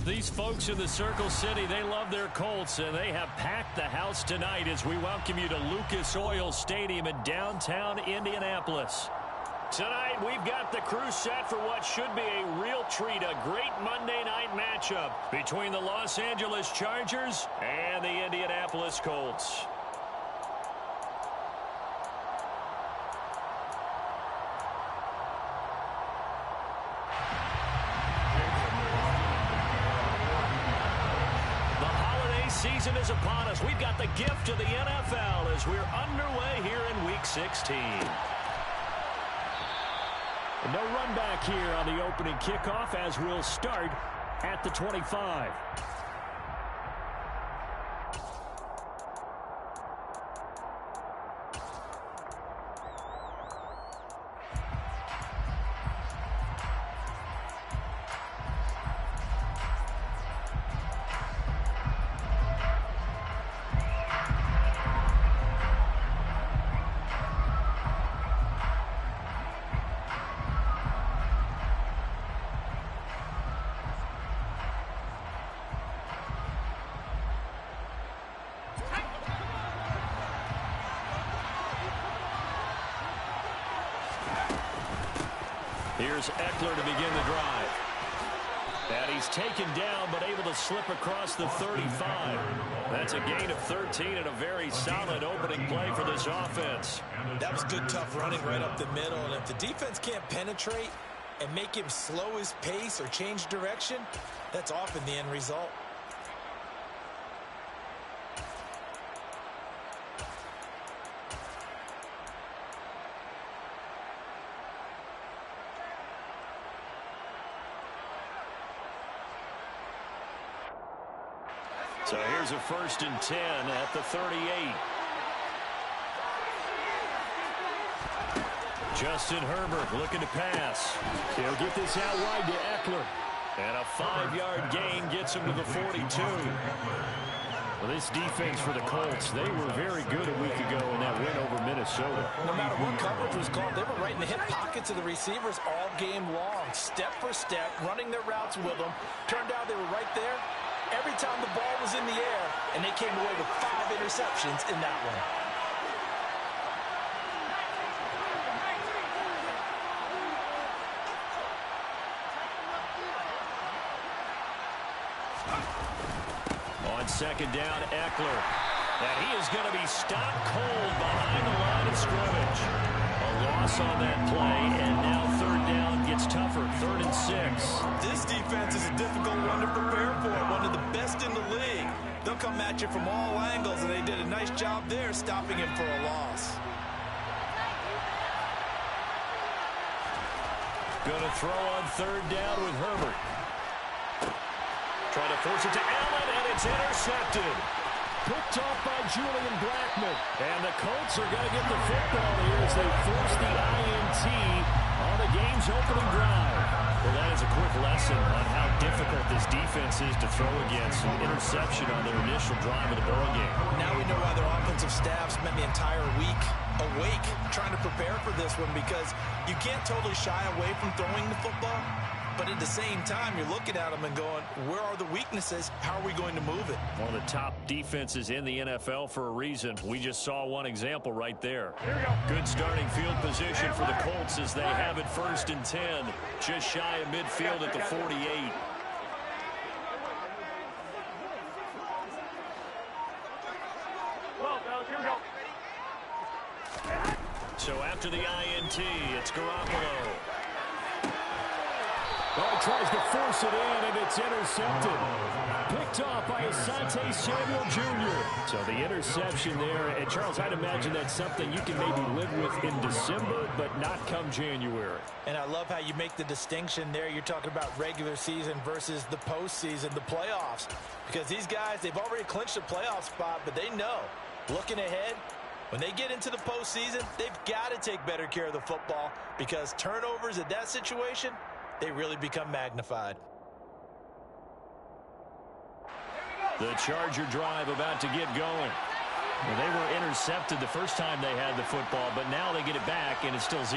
These folks in the Circle City, they love their Colts, and they have packed the house tonight as we welcome you to Lucas Oil Stadium in downtown Indianapolis. Tonight, we've got the crew set for what should be a real treat, a great Monday night matchup between the Los Angeles Chargers and the Indianapolis Colts. Season is upon us. We've got the gift of the NFL as we're underway here in Week 16. And no run back here on the opening kickoff as we'll start at the 25. Here's Eckler to begin the drive. And he's taken down but able to slip across the 35. That's a gain of 13 and a very solid opening play for this offense. That was good, tough running right up the middle. And if the defense can't penetrate and make him slow his pace or change direction, that's often the end result. So here's a 1st and 10 at the 38. Justin Herbert looking to pass. He'll get this out wide to Eckler. And a 5-yard gain gets him to the 42. Well, this defense for the Colts, they were very good a week ago in that win over Minnesota. No matter what coverage was called, they were right in the hip pockets of the receivers all game long. Step for step, running their routes with them. Turned out they were right there every time the ball was in the air, and they came away with 5 interceptions in that one. On 2nd down, Eckler. And he is going to be stopped cold behind the line of scrimmage. A loss on that play, and now 3rd down gets tougher. 3rd and 6. This defense is a difficult one to prepare for, one of the best in the league. They'll come at you from all angles, and they did a nice job there stopping him for a loss. Going to throw on 3rd down with Herbert. Trying to force it to Allen, and it's intercepted. Picked off by Julian Blackmon. And the Colts are going to get the football here as they force the INT on the game's opening drive. Well, that is a quick lesson on how difficult this defense is to throw against. An interception on their initial drive of the ball game. Now we know why their offensive staff spent the entire week awake trying to prepare for this one, because you can't totally shy away from throwing the football. But at the same time, you're looking at them and going, where are the weaknesses? How are we going to move it? One of the top defenses in the NFL for a reason. We just saw one example right there. Here we go. Good starting field position for the Colts as they have it 1st and 10. Just shy of midfield at the 48. Well, fellas, here we go. So after the INT, it's Garoppolo. Well, he tries to force it in, and it's intercepted. Picked off by Asante Samuel Jr. So the interception there, and Charles, I'd imagine that's something you can maybe live with in December, but not come January. And I love how you make the distinction there. You're talking about regular season versus the postseason, the playoffs. Because these guys, they've already clinched a playoff spot, but they know, looking ahead, when they get into the postseason, they've got to take better care of the football, because turnovers in that situation, they really become magnified. The Charger drive about to get going. Well, they were intercepted the first time they had the football, but now they get it back, and it's still 0-0.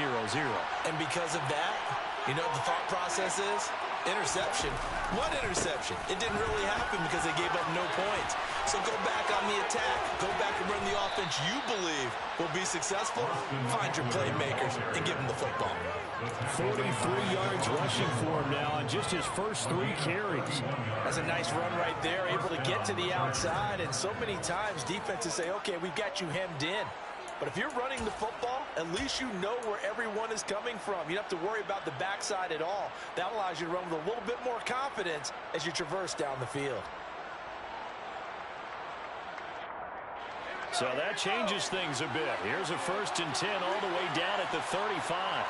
And because of that, you know what the thought process is? Interception? What interception? It didn't really happen because they gave up no points. So go back on the attack. Go back and run the offense you believe will be successful. Find your playmakers and give them the football. 43 yards rushing for him now on just his first 3 carries. That's a nice run right there, able to get to the outside. And so many times defenses say, okay, we've got you hemmed in. But if you're running the football, at least you know where everyone is coming from. You don't have to worry about the backside at all. That allows you to run with a little bit more confidence as you traverse down the field. So that changes things a bit. Here's a 1st and 10 all the way down at the 35.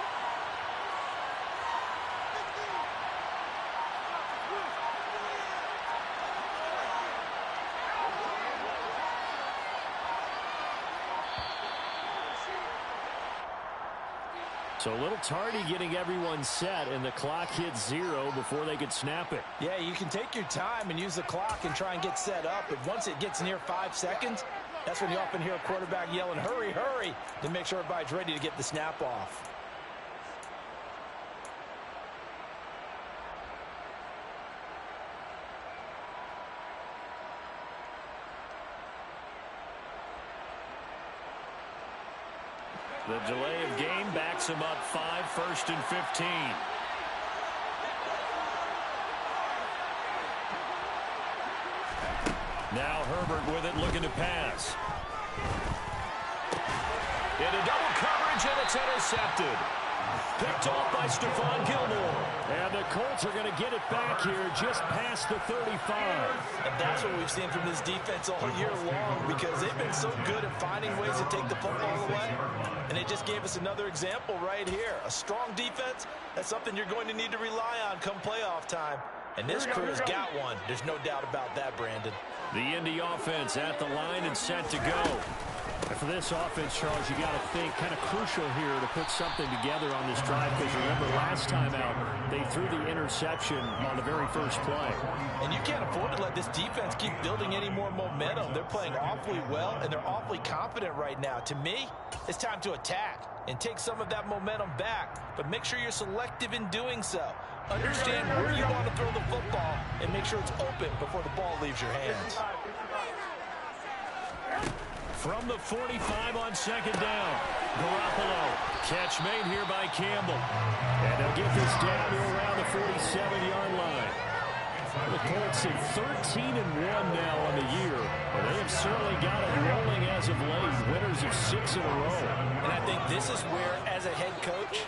So a little tardy getting everyone set, and the clock hits 0 before they could snap it. Yeah, you can take your time and use the clock and try and get set up, but once it gets near 5 seconds, that's when you often hear a quarterback yelling, hurry, hurry, to make sure everybody's ready to get the snap off. The delay of game backs him up 5, 1st and 15. Now Herbert with it, looking to pass. Into double coverage, and it's intercepted. Picked off by Stephon Gilmore. And the Colts are going to get it back here just past the 35. And that's what we've seen from this defense all year long, because they've been so good at finding ways to take the football away. And they just gave us another example right here. A strong defense, that's something you're going to need to rely on come playoff time. And this crew's got one. There's no doubt about that, Brandon. The Indy offense at the line and set to go. And for this offense, Charles, you got to think kind of crucial here to put something together on this drive, because remember last time out they threw the interception on the very first play. And you can't afford to let this defense keep building any more momentum. They're playing awfully well, and they're awfully confident right now. To me, it's time to attack and take some of that momentum back, but make sure you're selective in doing so. Understand where you want to throw the football and make sure it's open before the ball leaves your hands. From the 45 on 2nd down, Garoppolo. Catch made here by Campbell. And they'll get this down to around the 47-yard line. The Colts at 13-1 now on the year. But they have certainly got it rolling as of late. Winners of 6 in a row. And I think this is where, as a head coach,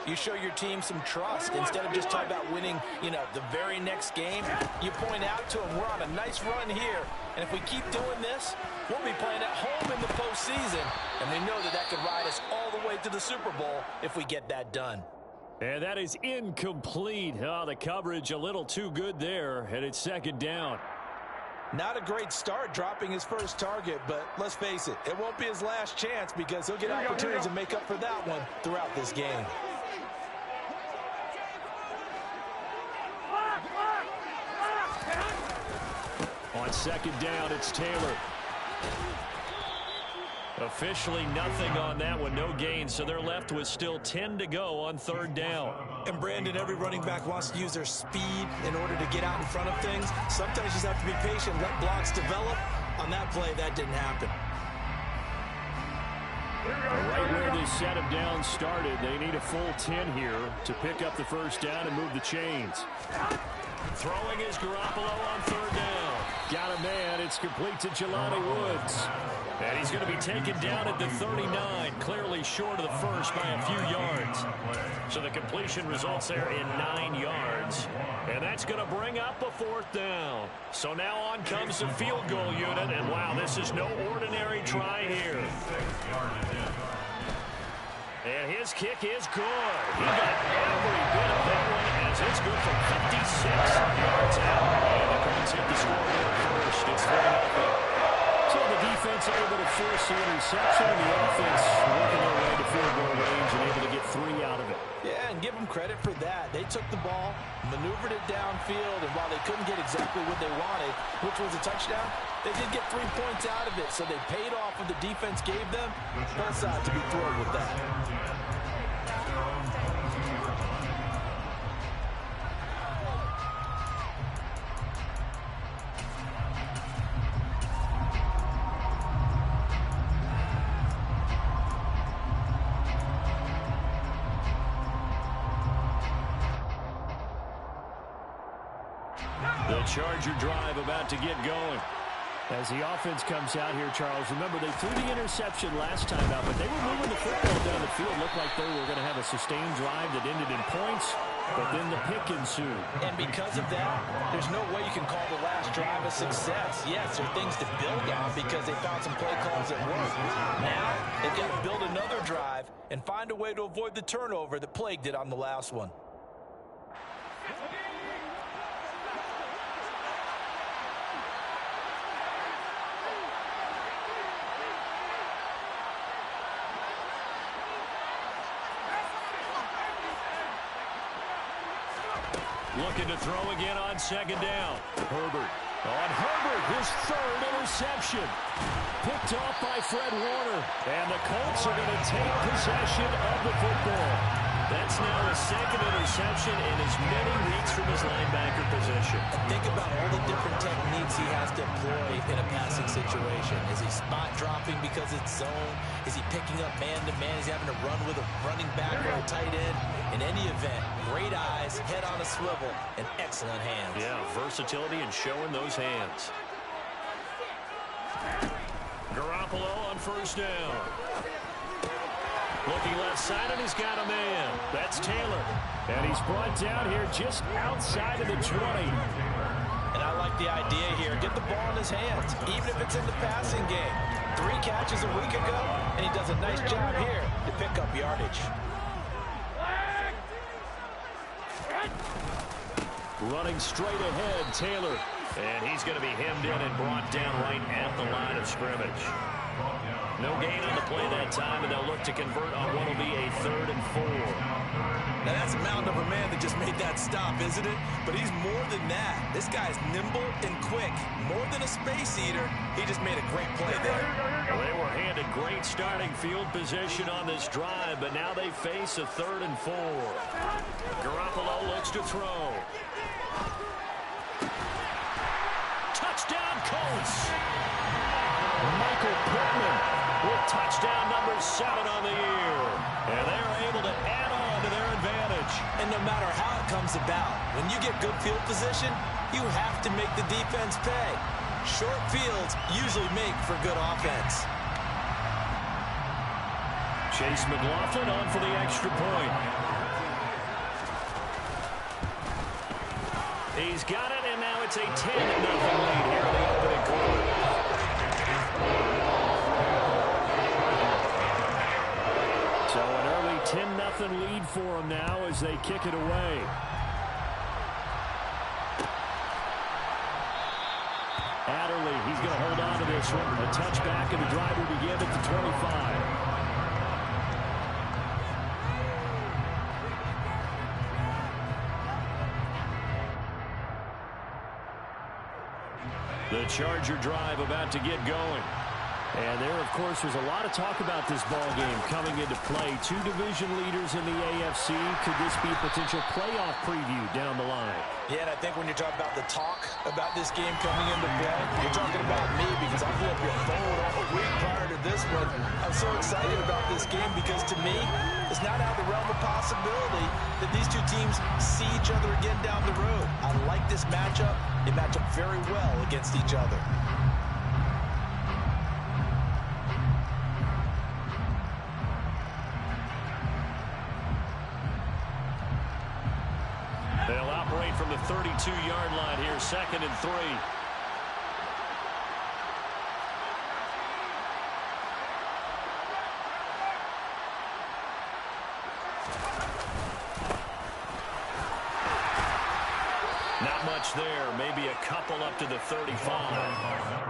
you show your team some trust. Instead of just talking about winning, the very next game, you point out to them, we're on a nice run here. And if we keep doing this, we'll be playing at home in the postseason. And we know that could ride us all the way to the Super Bowl if we get that done. And that is incomplete. Oh, the coverage a little too good there, and it's 2nd down. Not a great start dropping his first target, but let's face it, it won't be his last chance, because he'll get opportunities to make up for that one throughout this game. On 2nd down, it's Taylor. Officially nothing on that one, no gain, so they're left with still 10 to go on 3rd down. And Brandon, every running back wants to use their speed in order to get out in front of things. Sometimes you just have to be patient, let blocks develop. On that play, that didn't happen. Right where this set of downs started, they need a full 10 here to pick up the 1st down and move the chains. Throwing is Garoppolo on 3rd down. Got a man. It's complete to Jelani Woods. And he's going to be taken down at the 39, clearly short of the first by a few yards. So the completion results there in 9 yards. And that's going to bring up a 4th down. So now on comes the field goal unit. And wow, this is no ordinary try here. And his kick is good. He got every bit of that one, as it's good from 56 yards out. And the Colts hit the scoreboard first. It's 3-0. So the defense able to force the interception, and the offense working their way to field goal range and able to get 3 out of it. Yeah, and give them credit for that. They took the ball, maneuvered it downfield, and while they couldn't get exactly what they wanted, which was a touchdown, they did get 3 points out of it, so they paid off what the defense gave them. Both sides to be thrilled with that. The Charger drive about to get going. As the offense comes out here, Charles, remember they threw the interception last time out, but they were moving the football down the field. Looked like they were going to have a sustained drive that ended in points, but then the pick ensued. And because of that, there's no way you can call the last drive a success. Yes, there are things to build on because they found some play calls that work. Now, they've got to build another drive and find a way to avoid the turnover that plagued it on the last one. Looking to throw again on second down. Herbert. On Herbert, his third interception. Picked off by Fred Warner. And the Colts are going to take possession of the football. That's now his second interception in as many weeks from his linebacker position. Think about all the different techniques he has to employ in a passing situation. Is he spot dropping because it's zone? Is he picking up man-to-man? Is he having to run with a running back or a tight end? In any event, great eyes, head on a swivel, and excellent hands. Yeah, versatility and showing those hands. Garoppolo on first down. Looking left side, and he's got a man. That's Taylor. And he's brought down here just outside of the 20. And I like the idea here. Get the ball in his hands, even if it's in the passing game. 3 catches a week ago, and he does a nice job here to pick up yardage. Running straight ahead, Taylor. And he's going to be hemmed in and brought down right at the line of scrimmage. No gain on the play that time, and they'll look to convert on what will be a 3rd and 4. Now, that's a mountain of a man that just made that stop, isn't it? But he's more than that. This guy's nimble and quick. More than a space eater, he just made a great play there. Well, they were handed great starting field position on this drive, but now they face a 3rd and 4. Garoppolo looks to throw. Touchdown, Colts! Michael Pittman with touchdown number 7 on the year. And they're able to add on to their advantage. And no matter how it comes about, when you get good field position, you have to make the defense pay. Short fields usually make for good offense. Chase McLaughlin on for the extra point. He's got it, and now it's a 10-0 lead here in the opening quarter. So an early 10-0 lead for them now as they kick it away. Adderley, he's going to hold on to this one. A touchback, and the drive will begin at the 25. The Charger drive about to get going. And there, of course, was a lot of talk about this ball game coming into play. 2 division leaders in the AFC. Could this be a potential playoff preview down the line? Yeah, and I think when you're talking about the talk about this game coming into play, you're talking about me because I blew up your phone all week prior to this one. I'm so excited about this game because to me, it's not out of the realm of possibility that these 2 teams see each other again down the road. I like this matchup. They match up very well against each other. They'll operate from the 32-yard line here, 2nd and 3. Not much there, maybe a couple up to the 35.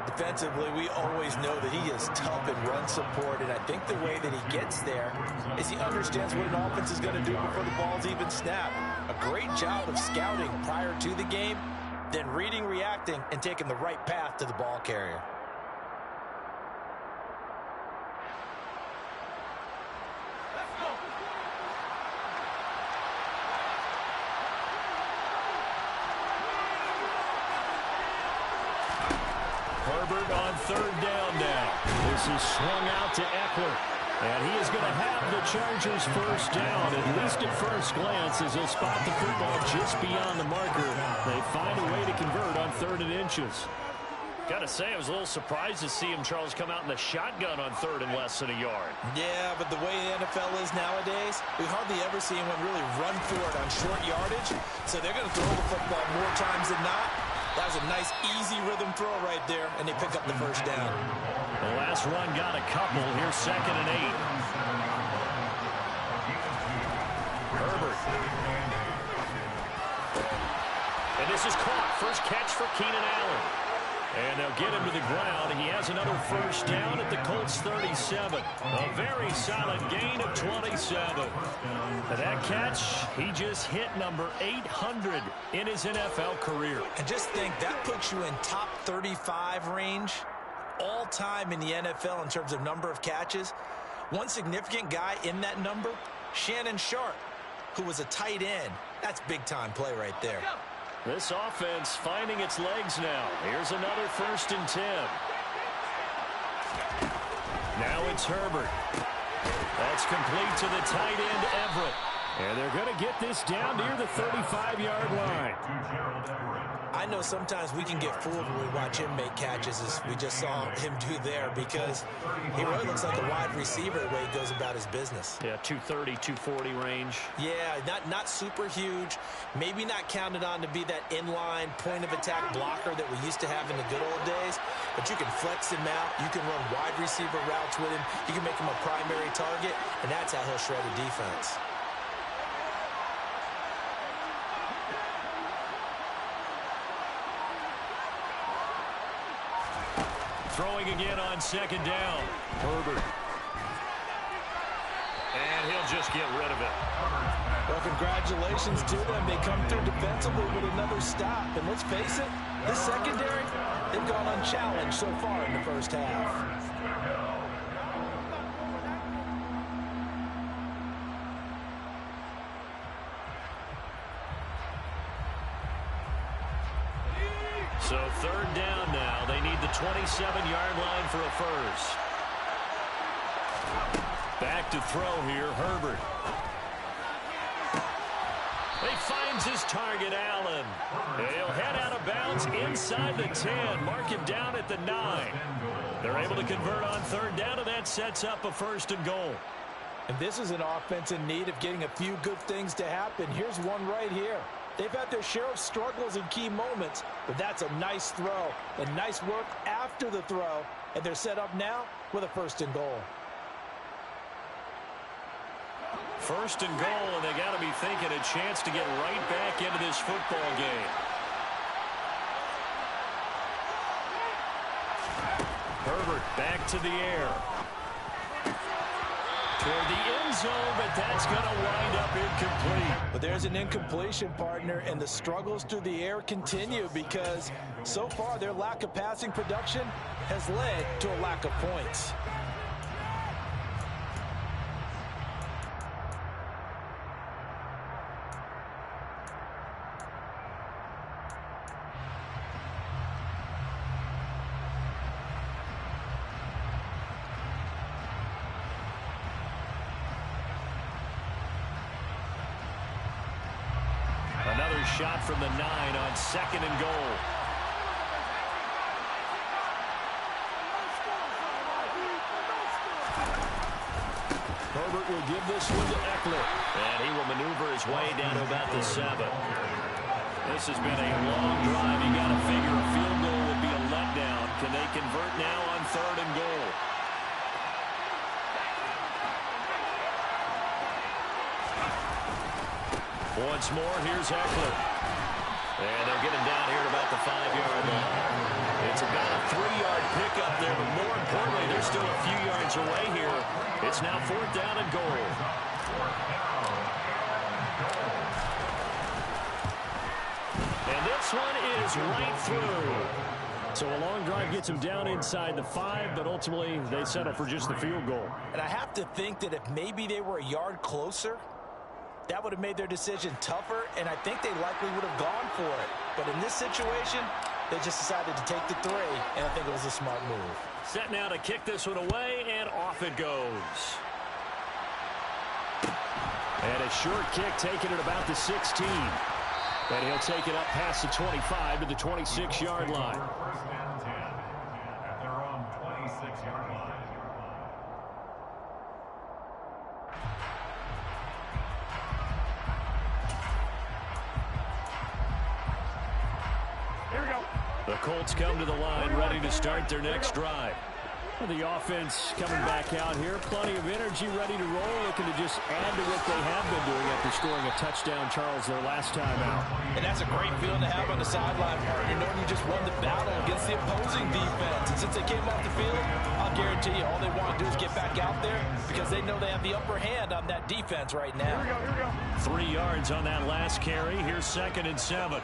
Defensively, we always know that he is tough in run support, and I think the way that he gets there is he understands what an offense is going to do before the ball's even snapped. A great job of scouting prior to the game, then reading, reacting, and taking the right path to the ball carrier. Herbert on 3rd down now. This is swung out to Eckler. And he is going to have the Chargers first down, at least at first glance, as he'll spot the football just beyond the marker. They find a way to convert on 3rd and inches. Got to say, I was a little surprised to see him, Charles, come out in the shotgun on 3rd and less than a yard. Yeah, but the way the NFL is nowadays, we hardly ever see anyone really run for it on short yardage. So they're going to throw the football more times than not. That was a nice, easy rhythm throw right there, and they pick up the first down. The last run got a couple. Here's 2nd and 8. Herbert. And this is caught. First catch for Keenan Allen. And they'll get him to the ground. He has another first down at the Colts 37. A very solid gain of 27. And that catch, he just hit number 800 in his NFL career. And just think, that puts you in top 35 range all time in the NFL in terms of number of catches. One significant guy in that number, Shannon Sharp, who was a tight end. That's big-time play right there. This offense finding its legs now. Here's another 1st and 10. Now it's Herbert. That's complete to the tight end, Everett. And they're going to get this down near the 35-yard line. I know sometimes we can get fooled when we watch him make catches, as we just saw him do there, because he really looks like a wide receiver the way he goes about his business. Yeah, 230, 240 range. Yeah, not super huge. Maybe not counted on to be that inline point-of-attack blocker that we used to have in the good old days, but you can flex him out. You can run wide receiver routes with him. You can make him a primary target, and that's how he'll shred a defense. Throwing again on 2nd down. Herbert. And he'll just get rid of it. Well, congratulations to them. They come through defensively with another stop. And let's face it, this secondary, they've gone unchallenged so far in the first half. So 3rd down now. They need the 27-yard line for a first. Back to throw here, Herbert. He finds his target, Allen. He'll head out of bounds inside the 10. Mark him down at the 9. They're able to convert on 3rd down, and that sets up a 1st and goal. And this is an offense in need of getting a few good things to happen. Here's one right here. They've had their share of struggles in key moments, but that's a nice throw and nice work after the throw, and they're set up now with a 1st and goal. 1st and goal, and they got to be thinking a chance to get right back into this football game. Herbert back to the air. Toward the end zone, but that's going to wind up incomplete. But there's an incompletion, partner, and the struggles through the air continue because so far their lack of passing production has led to a lack of points. Another shot from the 9 on 2nd and goal. Herbert will give this one to Eckler. And he will maneuver his way down to about the 7. This has been a long drive. You got to figure a field goal would be a letdown. Can they convert now on 3rd and goal? Once more, here's Eckler. And they'll get him down here at about the 5-yard line. It's about a 3-yard pickup there, but more importantly, they're still a few yards away here. It's now 4th down and goal. And this one is right through. So a long drive gets them down inside the 5, but ultimately they settle for just the field goal. And I have to think that if maybe they were a yard closer, that would have made their decision tougher, and I think they likely would have gone for it. But in this situation, they just decided to take the 3, and I think it was a smart move. Set now to kick this one away, and off it goes. And a short kick taken at about the 16. And he'll take it up past the 25 to the 26-yard line. First and 10 at their own 26-yard line. Here we go. The Colts come to the line, ready to start their next drive. The offense coming back out here. Plenty of energy, ready to roll, looking to just add to what they have been doing after scoring a touchdown, Charles, their last time out. And that's a great feeling to have on the sideline, partner, knowing you just won the battle against the opposing defense. And since they came off the field, I'll guarantee you all they want to do is get back out there because they know they have the upper hand on that defense right now. Here we go. 3 yards on that last carry. Here's 2nd and 7.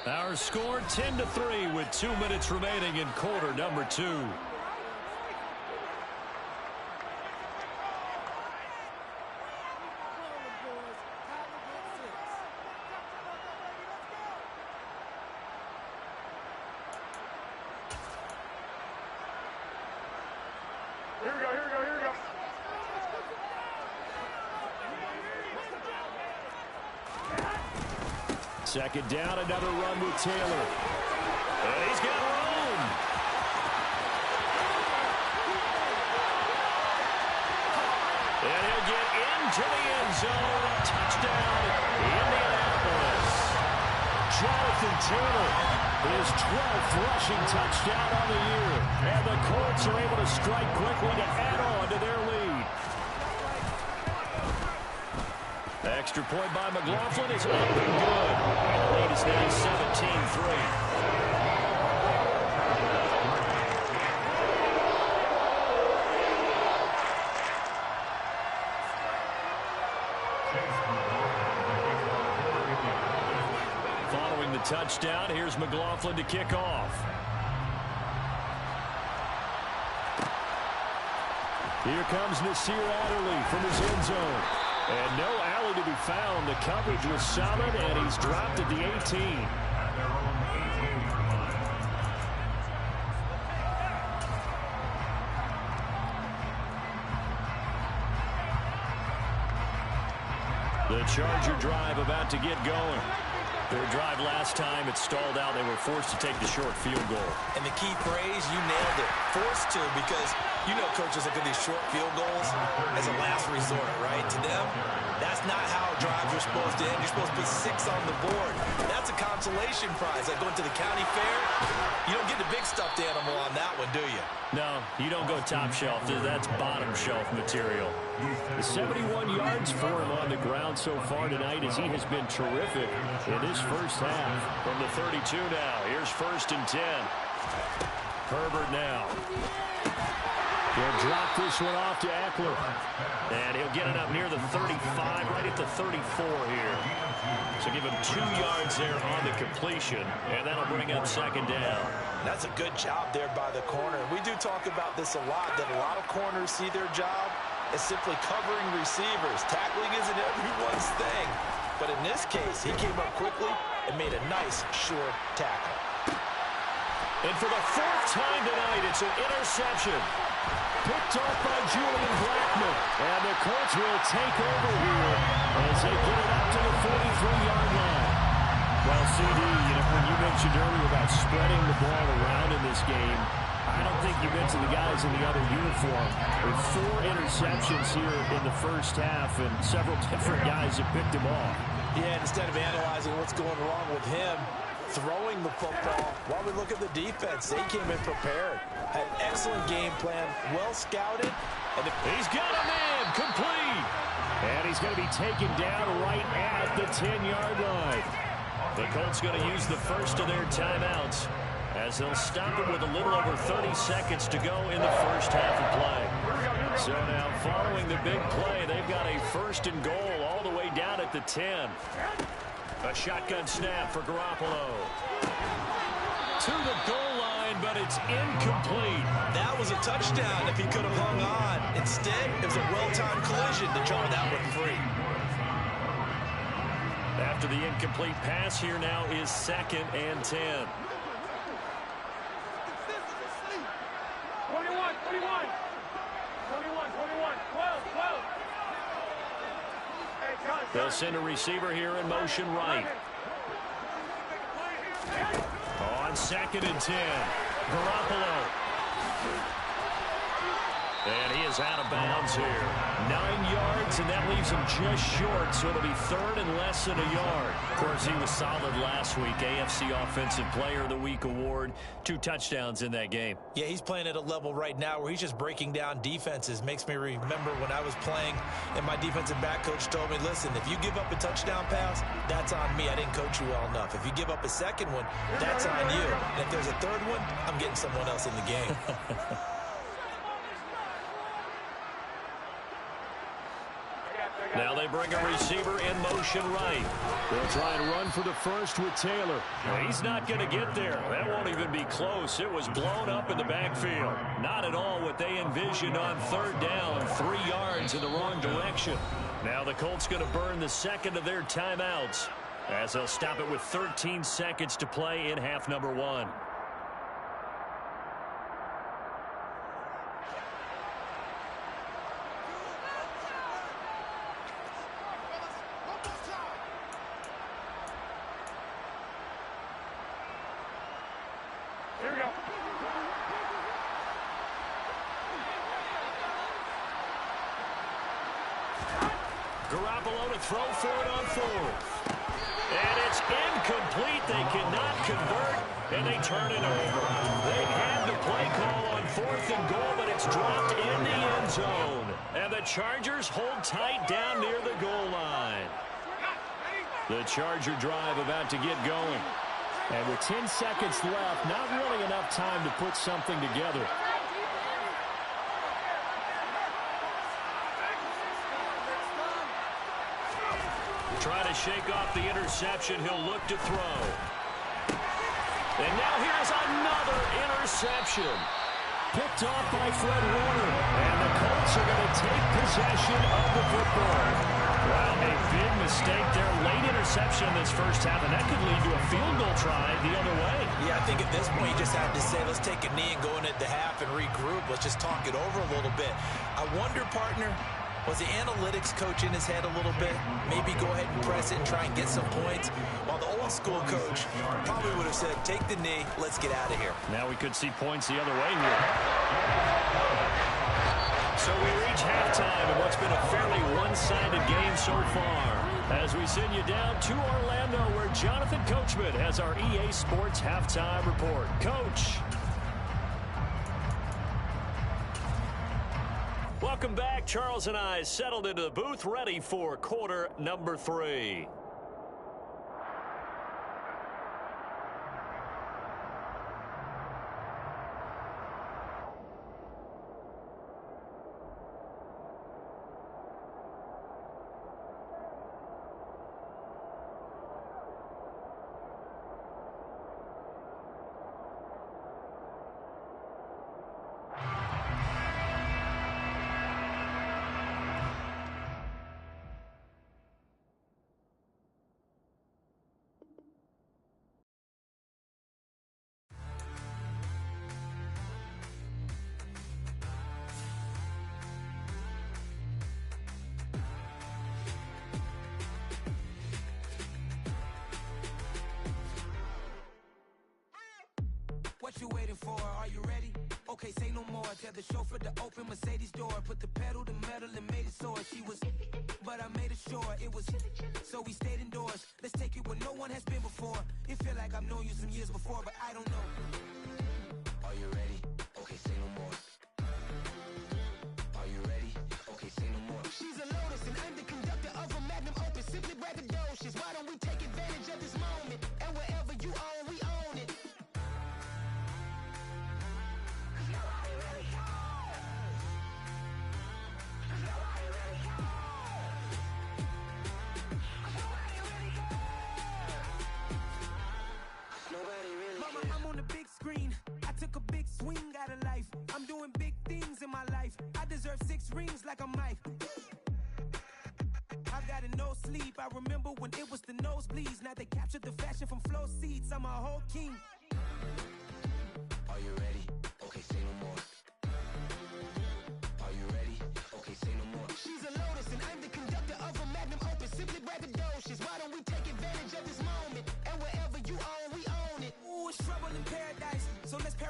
Our score 10-3 with 2 minutes remaining in quarter number 2. Here we go. 2nd down, another run with Taylor. And he's got room. And he'll get into the end zone. Touchdown, Indianapolis. Jonathan Taylor, his 12th rushing touchdown on the year. And the Colts are able to strike quickly to add on to their lead. Extra point by McLaughlin is up and good. And the lead is now 17-3. Following the touchdown, here's McLaughlin to kick off. Here comes Nasir Adderley from his end zone. And no alley to be found. The coverage was solid, and he's dropped at the 18. At their own 18-yard line. The Charger drive about to get going. Their drive last time, it stalled out. They were forced to take the short field goal. And the key phrase, you nailed it. Forced to, because you know coaches look at these short field goals as a last resort, right? To them, that's not how drives are supposed to end. You're supposed to put 6 on the board. That's a consolation prize. Like going to the county fair, you don't get the big stuffed animal on that one, do you? No, you don't go top shelf. That's bottom shelf material. The 71 yards for him on the ground so far tonight as he has been terrific in this first half. From the 32 now, here's 1st and 10. Herbert now. He'll drop this one off to Eckler. And he'll get it up near the 35, right at the 34 here. So give him 2 yards there on the completion, and that'll bring up 2nd down. That's a good job there by the corner. We do talk about this a lot, that a lot of corners see their job as simply covering receivers. Tackling isn't everyone's thing. But in this case, he came up quickly and made a nice, short tackle. And for the 4th time tonight, it's an interception. Picked off by Julian Blackman. And the Colts will take over here as they get it up to the 43-yard line. Well, CD, when you mentioned earlier about spreading the ball around in this game, I don't think you mentioned the guys in the other uniform. With 4 interceptions here in the first half, and several different guys have picked him off. Yeah, instead of analyzing what's going wrong with him, throwing the football, while we look at the defense, they came in prepared. Had an excellent game plan, well scouted. And he's got him in, complete. And he's going to be taken down right at the 10-yard line. The Colts going to use the first of their timeouts as they'll stop it with a little over 30 seconds to go in the first half of play. So now following the big play, they've got a 1st and goal all the way down at the 10. A shotgun snap for Garoppolo. To the goal line, but it's incomplete. That was a touchdown if he could have hung on. Instead, it was a well-timed collision to draw that one free. After the incomplete pass, here now is 2nd and 10. 21, 12, 12. They'll send a receiver here in motion right. On 2nd and 10, Garoppolo. And he is out of bounds here. 9 yards, and that leaves him just short, so it'll be 3rd and less than a yard. Of course, he was solid last week. AFC Offensive Player of the Week award. 2 touchdowns in that game. Yeah, he's playing at a level right now where he's just breaking down defenses. Makes me remember when I was playing and my defensive back coach told me, listen, if you give up a touchdown pass, that's on me. I didn't coach you well enough. If you give up a second one, that's on you. And if there's a third one, I'm getting someone else in the game. Now they bring a receiver in motion right. They'll try and run for the first with Taylor. He's not going to get there. That won't even be close. It was blown up in the backfield. Not at all what they envisioned on 3rd down. 3 yards in the wrong direction. Now the Colts going to burn the second of their timeouts as they'll stop it with 13 seconds to play in half number 1. Garoppolo to throw for it on 4th. And it's incomplete. They cannot convert, and they turn it over. They had the play call on 4th and goal, but it's dropped in the end zone. And the Chargers hold tight down near the goal line. The Charger drive about to get going. And with 10 seconds left, not really enough time to put something together. Try to shake off the interception. He'll look to throw. And now here's another interception. Picked off by Fred Warner. And the Colts are going to take possession of the football. Well, a big mistake there. Late interception in this first half, and that could lead to a field goal try the other way. Yeah, I think at this point you just have to say, let's take a knee and go into the half and regroup. Let's just talk it over a little bit. I wonder, partner, was the analytics coach in his head a little bit? Maybe go ahead and press it and try and get some points. While the old school coach probably would have said, take the knee, let's get out of here. Now we could see points the other way here. So we reach halftime in what's been a fairly one-sided game so far. As we send you down to Orlando, where Jonathan Coachman has our EA Sports halftime report. Coach. Welcome back. Charles and I settled into the booth, ready for quarter number 3. What you waiting for? Are you ready? Okay, say no more. Tell the chauffeur to open Mercedes door. Put the pedal to metal and made it soar. She was, but I made it sure it was. So we stayed indoors. Let's take it where no one has been before. It feel like I've known you some years before, but I don't know. Are you ready? Okay, say no more. Are you ready? Okay, say no more. She's a Lotus and I'm the conductor of a Magnum Opus. Simply braggadocious. Why don't we take advantage of this moment? And wherever you own, we own it. I'm on the big screen. I took a big swing out of life. I'm doing big things in my life. I deserve 6 rings like I'm Mike. I've got a no sleep. I remember when it was the nosebleeds. Now they captured the fashion from flow seats. I'm a whole king. Are you ready? Okay, say no more. Are you ready? Okay, say no more. She's a Lotus and I'm the conductor of a Magnum Opus. Simply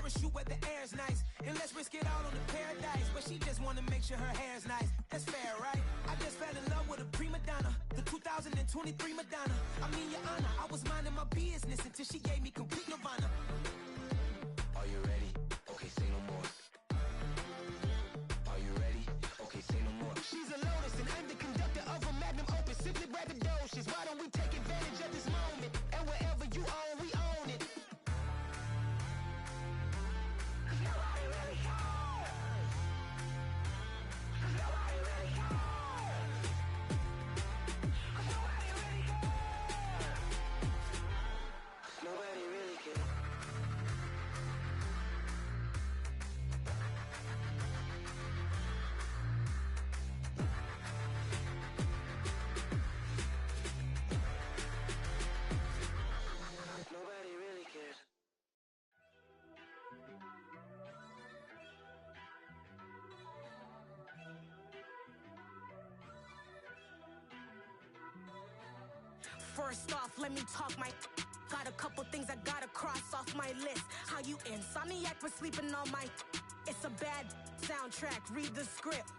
parachute where the air's nice. And let's risk it all on the paradise. But she just wanna make sure her hair's nice. That's fair, right? I just fell in love with a prima donna, the 2023 Madonna. I mean, your honor, I was minding my business until she gave me complete nirvana. Are you ready? Okay, say no more. Are you ready? Okay, say no more. She's a lotus and I'm the conductor of a magnum opus. Simply braggadocious. Why don't we take advantage of this moment? And wherever you own, we own it. Cause nobody really cares. Cause nobody really cares. Cause nobody really cares. Nobody really cares. Nobody really cares. First off, let me talk my. Got a couple things I gotta cross off my list. How you insomniac for sleeping on my. It's a bad soundtrack. Read the script.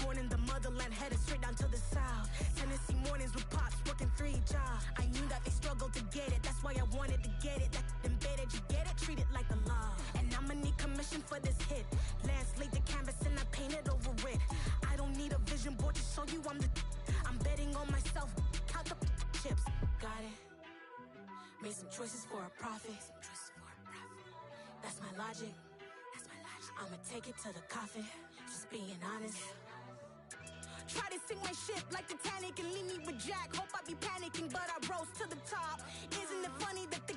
Born in the motherland, headed straight down to the south. Tennessee mornings with pops, working 3 jobs. I knew that they struggled to get it. That's why I wanted to get it. That embedded, you get it? Treat it like a law. And I'ma need commission for this hit. Lance laid the canvas and I painted over it. I don't need a vision board to show you I'm the. I'm betting on myself. Count the chips. Got it. Made some choices for a profit. That's my logic. I'ma take it to the coffin. Just being honest. Try to sink my ship like Titanic and leave me with Jack. Hope I be panicking, but I rose to the top. Isn't it funny that the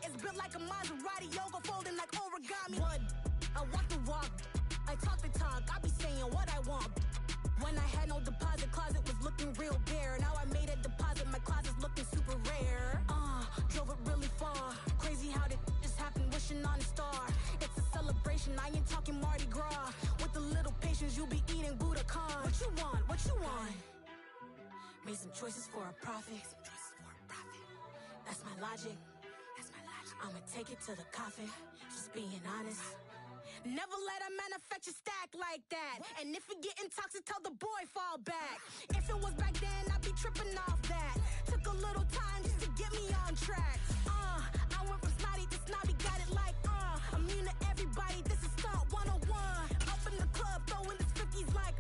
is built like a Maserati, yoga folding like origami? What? I walk the walk, I talk the talk. I be saying what I want. When I had no deposit, closet was looking real bare. Now I made a deposit, my closet's looking super rare. Drove it really far. Crazy how did just happen, wishing on a star. It's a celebration, I ain't talking Mardi Gras. With a little patience, you'll be eating Budokan. What you want? What you want? Made some choices for a profit. That's my logic. I'ma take it to the coffin. Just being honest. Never let a manufacture stack like that. And if it getting toxic, tell the boy fall back. If it was back then, I'd be tripping off that. Took a little time just to get me on track. I went from snotty to snobby, got it like immune to everybody, this is stunt 101. Up in the club, throwing the 50s like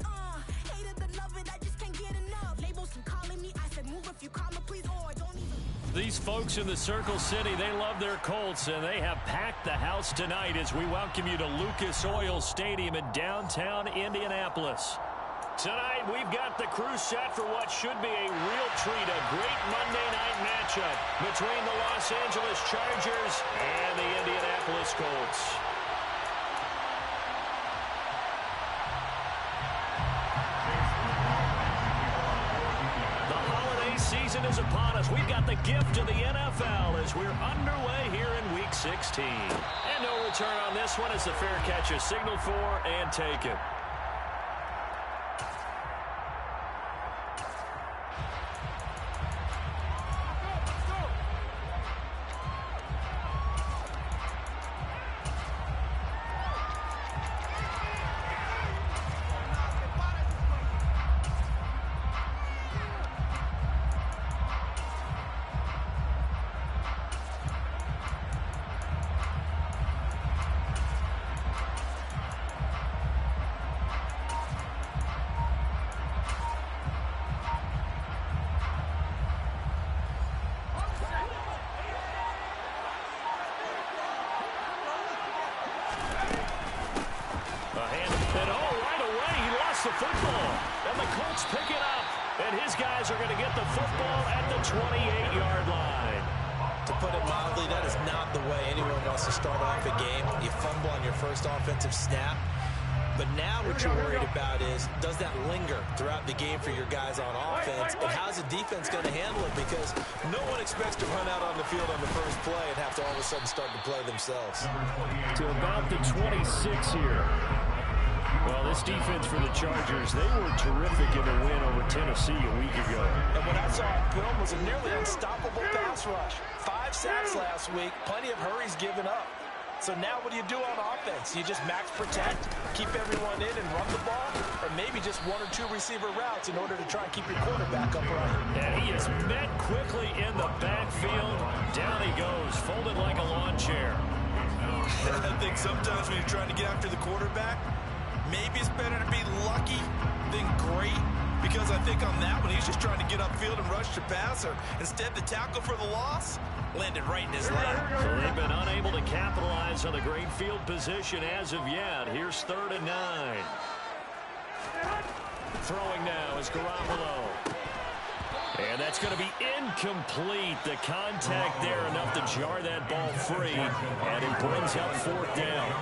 hate it, I love it, I just can't get enough. Labels keep calling me, I said move if you call me please, or don't even. These folks in the Circle City, they love their Colts, and they have packed the house tonight as we welcome you to Lucas Oil Stadium in downtown Indianapolis. Tonight, we've got the crew set for what should be a real treat, a great Monday night matchup between the Los Angeles Chargers and the Indianapolis Colts. Season is upon us. We've got the gift of the NFL as we're underway here in Week 16. And no return on this one as the fair catch is signaled for and taken. The football, and the Colts pick it up, and his guys are going to get the football at the 28-yard line. To put it mildly, that is not the way anyone wants to start off a game. You fumble on your first offensive snap, but now what you're worried about is, does that linger throughout the game for your guys on offense, and how's the defense going to handle it? Because no one expects to run out on the field on the first play and have to all of a sudden start to play themselves. To about the 26 here. Well, this defense for the Chargers, they were terrific in their win over Tennessee a week ago. And what I saw on film was a nearly unstoppable pass rush. 5 sacks last week, plenty of hurries given up. So now what do you do on offense? You just max protect, keep everyone in and run the ball, or maybe just one or two receiver routes in order to try and keep your quarterback upright. And he is met quickly in the backfield. Down he goes, folded like a lawn chair. I think sometimes when you're trying to get after the quarterback, maybe it's better to be lucky than great. Because I think on that one, he's just trying to get upfield and rush the passer. Instead, the tackle for the loss landed right in his lap. So they've been unable to capitalize on the great field position as of yet. Here's 3rd and 9. Throwing now is Garoppolo. And that's going to be incomplete. The contact there enough to jar that ball free. And it brings up 4th down.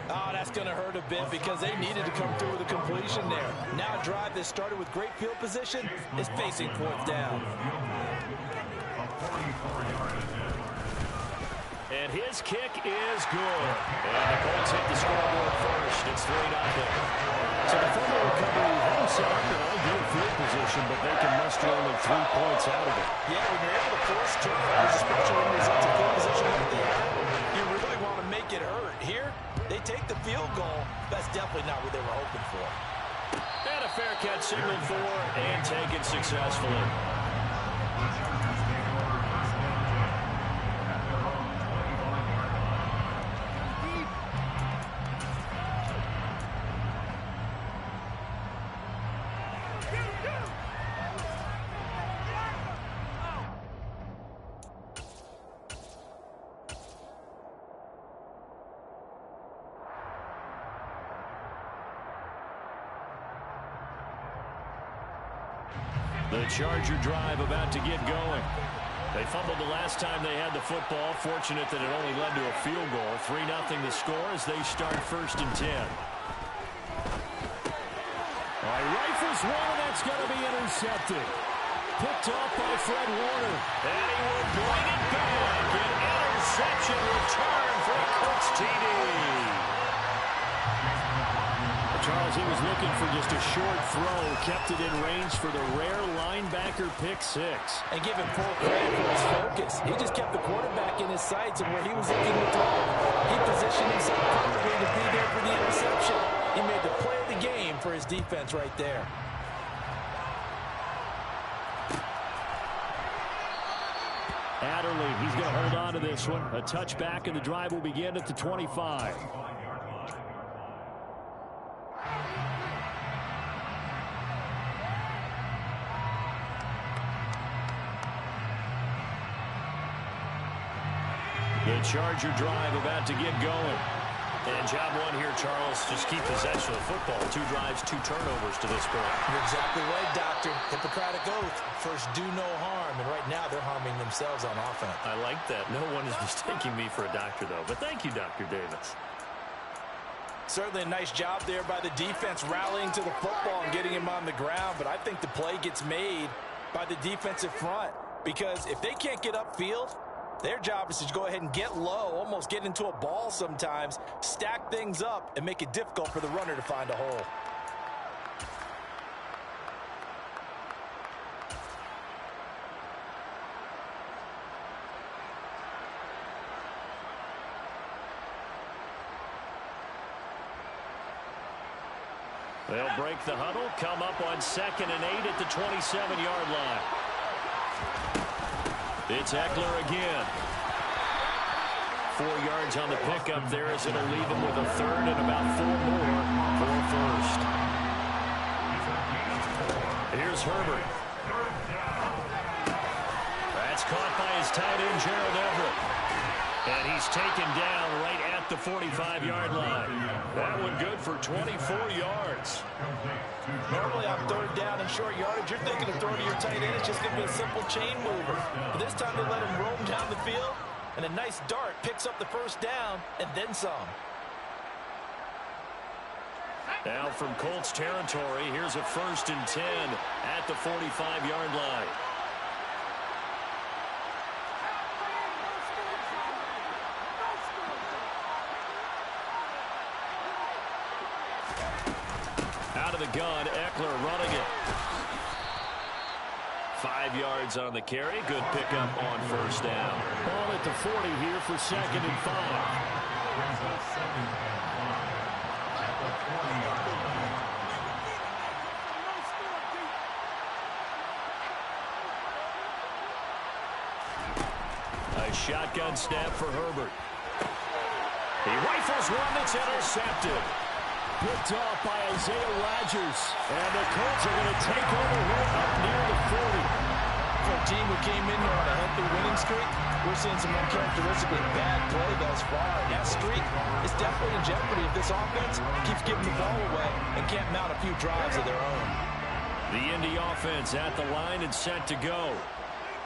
Oh, that's going to hurt a bit because they needed to come through with a completion there. Now a drive that started with great field position is facing 4th down. And his kick is good. And the Colts hit the scoreboard first. It's 3-0. So the fumble recovery has set up an ideal field position, but they can muster only 3 points out of it. Yeah, when you're able to force turnovers, especially when you're in field position like they have, you really want to make it hurt. Here, they take the field goal. That's definitely not what they were hoping for. And a fair catch signaled for and taken successfully. The Charger drive about to get going. They fumbled the last time they had the football. Fortunate that it only led to a field goal. 3-0 the score as they start 1st and 10. Rifles one, and that's going to be intercepted. Picked off by Fred Warner. And he will bring it back. An interception return for a Colts TD. Charles, he was looking for just a short throw, kept it in range for the rare linebacker pick 6. And give him full credit for his focus. He just kept the quarterback in his sights, and where he was looking to throw, he positioned himself perfectly to be there for the interception. He made the play of the game for his defense right there. Adderley, he's going to hold on to this one. A touchback, and the drive will begin at the 25. The Charger drive about to get going. And job one here, Charles, just keep possession of the football. 2 drives, 2 turnovers to this point. You're exactly right, Doctor. Hippocratic oath. First, do no harm. And right now, they're harming themselves on offense. I like that. No one is mistaking me for a doctor, though. But thank you, Dr. Davis. Certainly a nice job there by the defense rallying to the football and getting him on the ground. But I think the play gets made by the defensive front. Because if they can't get upfield, their job is to go ahead and get low, almost get into a ball sometimes, stack things up, and make it difficult for the runner to find a hole. They'll break the huddle, come up on 2nd and 8 at the 27-yard line. It's Eckler again. 4 yards on the pickup there as it'll leave him with a 3rd and about 4 more for a 1st. Here's Herbert. That's caught by his tight end, Gerald Everett. And he's taken down right at the 45-yard line. That one good for 24 yards. Normally on 3rd down and short yardage, you're thinking of throwing to your tight end. It's just going to be a simple chain mover. But this time they let him roam down the field, and a nice dart picks up the 1st down and then some. Now from Colts territory, here's a 1st and 10 at the 45-yard line. Out of the gun, Eckler running it. 5 yards on the carry. Good pickup on 1st down. Ball at the 40 here for 2nd and 5. Brings up 2nd and 5 at the 40-yard line. A shotgun snap for Herbert. He rifles one that's intercepted. Picked off by Isaiah Rodgers. And the Colts are going to take over here up near the 40. For a team who came in here on a healthy winning streak, we're seeing some uncharacteristically bad play thus far. And that streak is definitely in jeopardy if this offense keeps giving the ball away and can't mount a few drives of their own. The Indy offense at the line and set to go.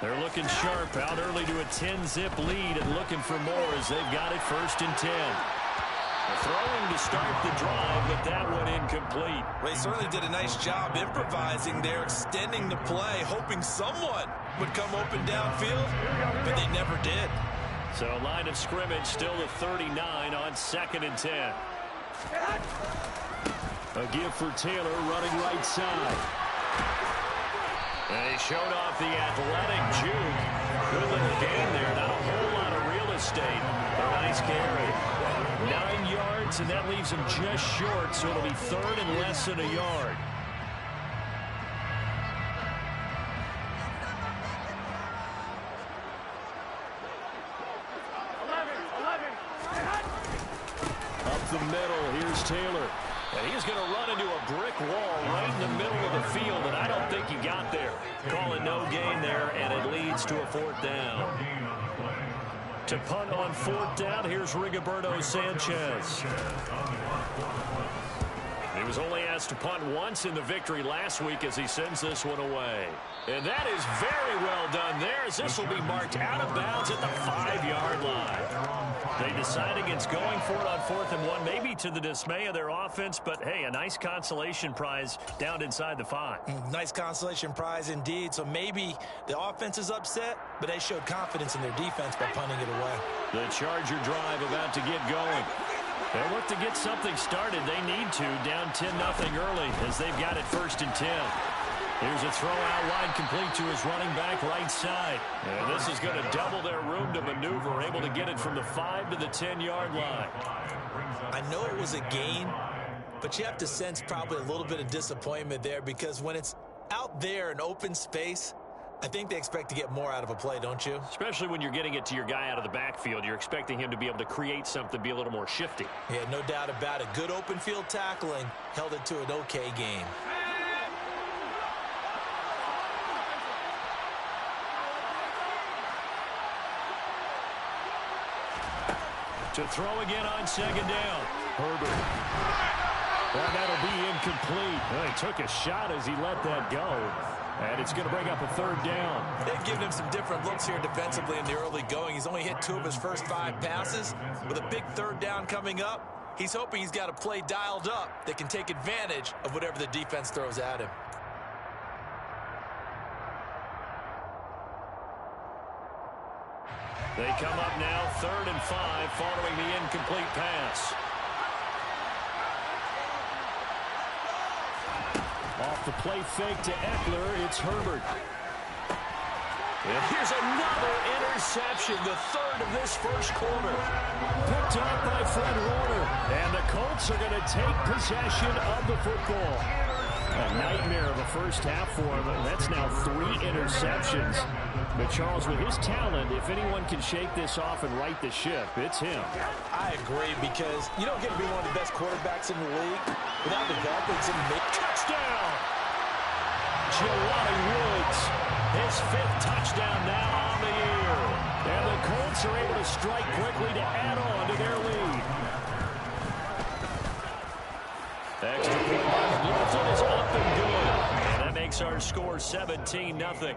They're looking sharp, out early to a 10-zip lead and looking for more as they've got it 1st and 10. Throwing to start the drive, but that one incomplete. Well, they certainly did a nice job improvising there, extending the play, hoping someone would come open downfield, but they never did. So line of scrimmage still at 39 on 2nd and 10. A give for Taylor running right side. And he showed off the athletic juke. Good little gain there. Not a whole lot of real estate. A nice carry. 9 yards, and that leaves him just short, so it'll be 3rd and less than a yard. Up the middle, here's Taylor. And he's going to run into a brick wall right in the middle of the field, and I don't think he got there. Calling no gain there, and it leads to a 4th down. To punt on 4th down, here's Rigoberto Sanchez. He was only asked to punt once in the victory last week as he sends this one away. And that is very well done there as this will be marked out of bounds at the 5-yard line. They decide against going for it on 4th and 1, maybe to the dismay of their offense, but hey, a nice consolation prize down inside the 5. Nice consolation prize indeed. So maybe the offense is upset, but they showed confidence in their defense by punting it away. The Charger drive about to get going. They look to get something started. They need to, down 10-0 early as they've got it 1st and 10. Here's a throw out wide complete to his running back right side. And this is going to double their room to maneuver, able to get it from the 5 to the 10-yard line. I know it was a gain, but you have to sense probably a little bit of disappointment there because when it's out there in open space, I think they expect to get more out of a play, don't you? Especially when you're getting it to your guy out of the backfield. You're expecting him to be able to create something, be a little more shifty. Yeah, no doubt about it. Good open field tackling held it to an okay game. To throw again on 2nd down. Herbert. Well, that'll be incomplete. Well, he took a shot as he let that go. And it's going to bring up a 3rd down. They've given him some different looks here defensively in the early going. He's only hit 2 of his first 5 passes. With a big 3rd down coming up, he's hoping he's got a play dialed up that can take advantage of whatever the defense throws at him. They come up now 3rd and 5 following the incomplete pass. Off the play fake to Eckler, it's Herbert. And here's another interception, the 3rd of this 1st quarter. Picked up by Fred Warner. And the Colts are going to take possession of the football. A nightmare of a first half for him. That's now 3 interceptions. But Charles, with his talent, if anyone can shake this off and right the ship, it's him. I agree because you don't get to be one of the best quarterbacks in the league without developing some touchdown. Jelani Woods, his 5th touchdown now on the year. And the Colts are able to strike quickly to add on to their lead. Extra point by Middleton is up and good. And that makes our score 17-0.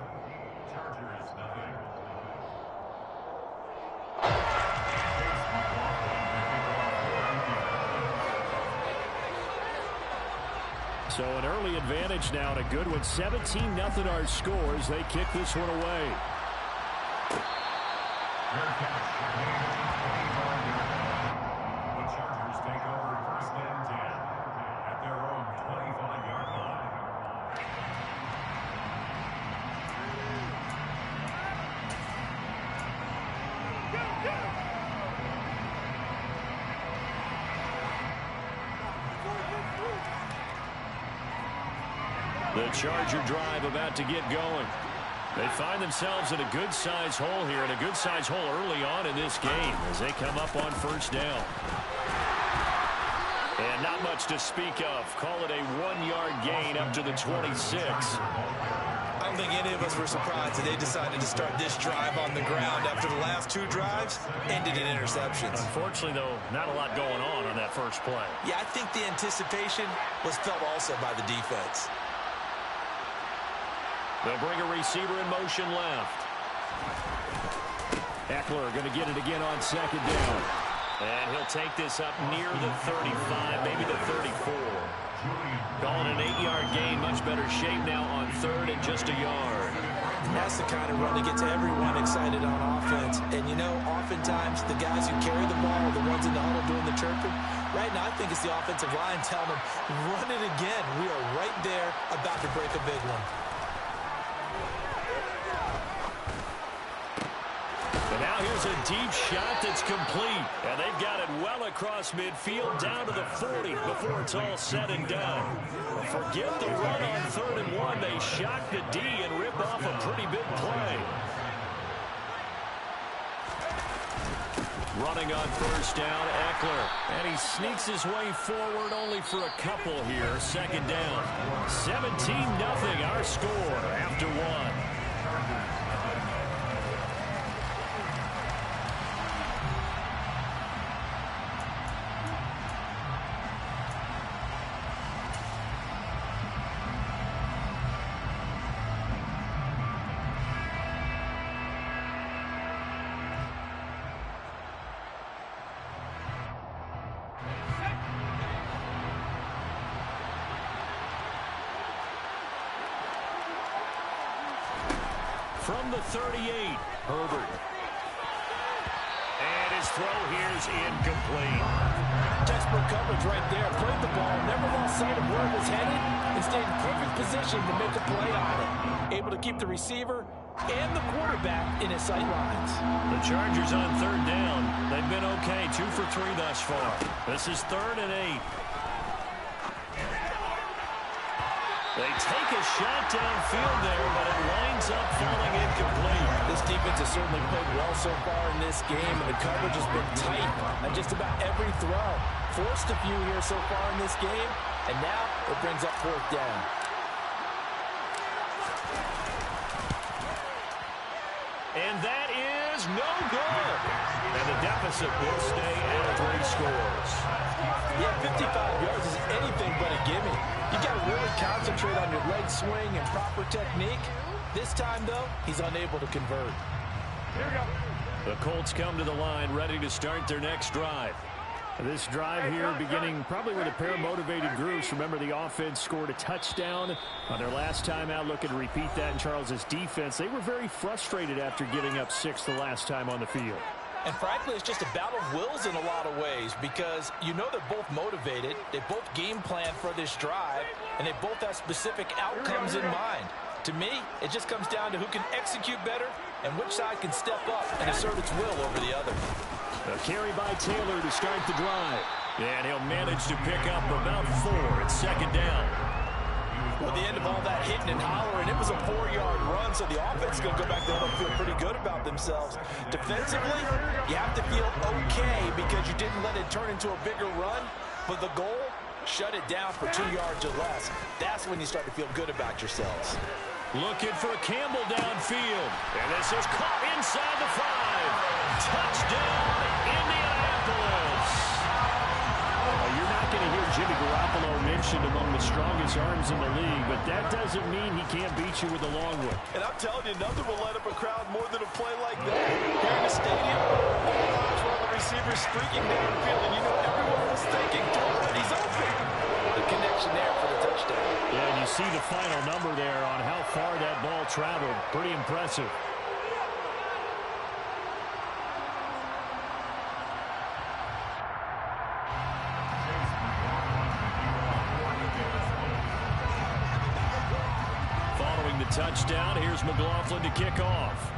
So an early advantage now and a good one. 17-0 our scores. They kick this one away. The Chargers take over 1st and 10 at their own 25-yard line. The Charger drive about to get going. They find themselves in a good-sized hole here, and a good-sized hole early on in this game as they come up on first down. And not much to speak of. Call it a 1-yard gain up to the 26. I don't think any of us were surprised that they decided to start this drive on the ground after the last 2 drives ended in interceptions. Unfortunately, though, not a lot going on that first play. Yeah, I think the anticipation was felt also by the defense. They'll bring a receiver in motion left. Eckler going to get it again on second down. And he'll take this up near the 35, maybe the 34. Calling an 8-yard gain, much better shape now on third and just a yard. That's the kind of run that gets everyone excited on offense. And, you know, oftentimes the guys who carry the ball are the ones in the huddle doing the chirping. Right now, I think it's the offensive line telling them, run it again. We are right there about to break a big one. And now here's a deep shot that's complete. And they've got it well across midfield down to the 40 before it's all said and done. Forget the run on 3rd and 1. They shock the D and rip off a pretty big play. Running on first down, Eckler. And he sneaks his way forward only for a couple here. Second down. 17-0 our score after 1. From the 38, Herbert. And his throw here's incomplete. Textbook coverage right there. Played the ball, never lost sight of where it was headed, and stayed in perfect position to make a play on it. Able to keep the receiver and the quarterback in his sight lines. The Chargers on 3rd down. They've been okay, 2 for 3 thus far. This is 3rd and 8. They take a shot downfield there, but it winds up falling incomplete. This defense has certainly played well so far in this game, and the coverage has been tight on just about every throw. Forced a few here so far in this game, and now it brings up 4th down. And that is no good. And the deficit will stay at 3 scores. Yeah, 55 yards is anything but a gimme. You got to really concentrate on your leg swing and proper technique. This time, though, he's unable to convert. Here we go. The Colts come to the line, ready to start their next drive. This drive here beginning probably with a pair of motivated groups. Remember, the offense scored a touchdown on their last time out. Looking to repeat that in Charles's defense. They were very frustrated after giving up 6 the last time on the field. And frankly, it's just a battle of wills in a lot of ways because you know they're both motivated. They both game plan for this drive, and they both have specific outcomes in mind. To me, it just comes down to who can execute better and which side can step up and assert its will over the other. A carry by Taylor to start the drive. And he'll manage to pick up about 4 at 2nd down. Well, at the end of all that hitting and hollering, it was a 4-yard run, so the offense is going to go back there and feel pretty good about themselves. Defensively, you have to feel okay because you didn't let it turn into a bigger run, but the goal, shut it down for 2 yards or less. That's when you start to feel good about yourselves. Looking for Campbell downfield. And this is caught inside the 5. Touchdown, Indianapolis. You're not going to hear Jimmy Garoppolo mentioned among the strongest arms in the league, but that doesn't mean he can't beat you with a long one. And I'm telling you, nothing will light up a crowd more than a play like that. Here in the stadium, one of the receivers streaking downfield, and you know everyone was thinking, he's open. The connection there for the touchdown. Yeah, and you see the final number there on how far that ball traveled. Pretty impressive. Following the touchdown, here's McLaughlin to kick off.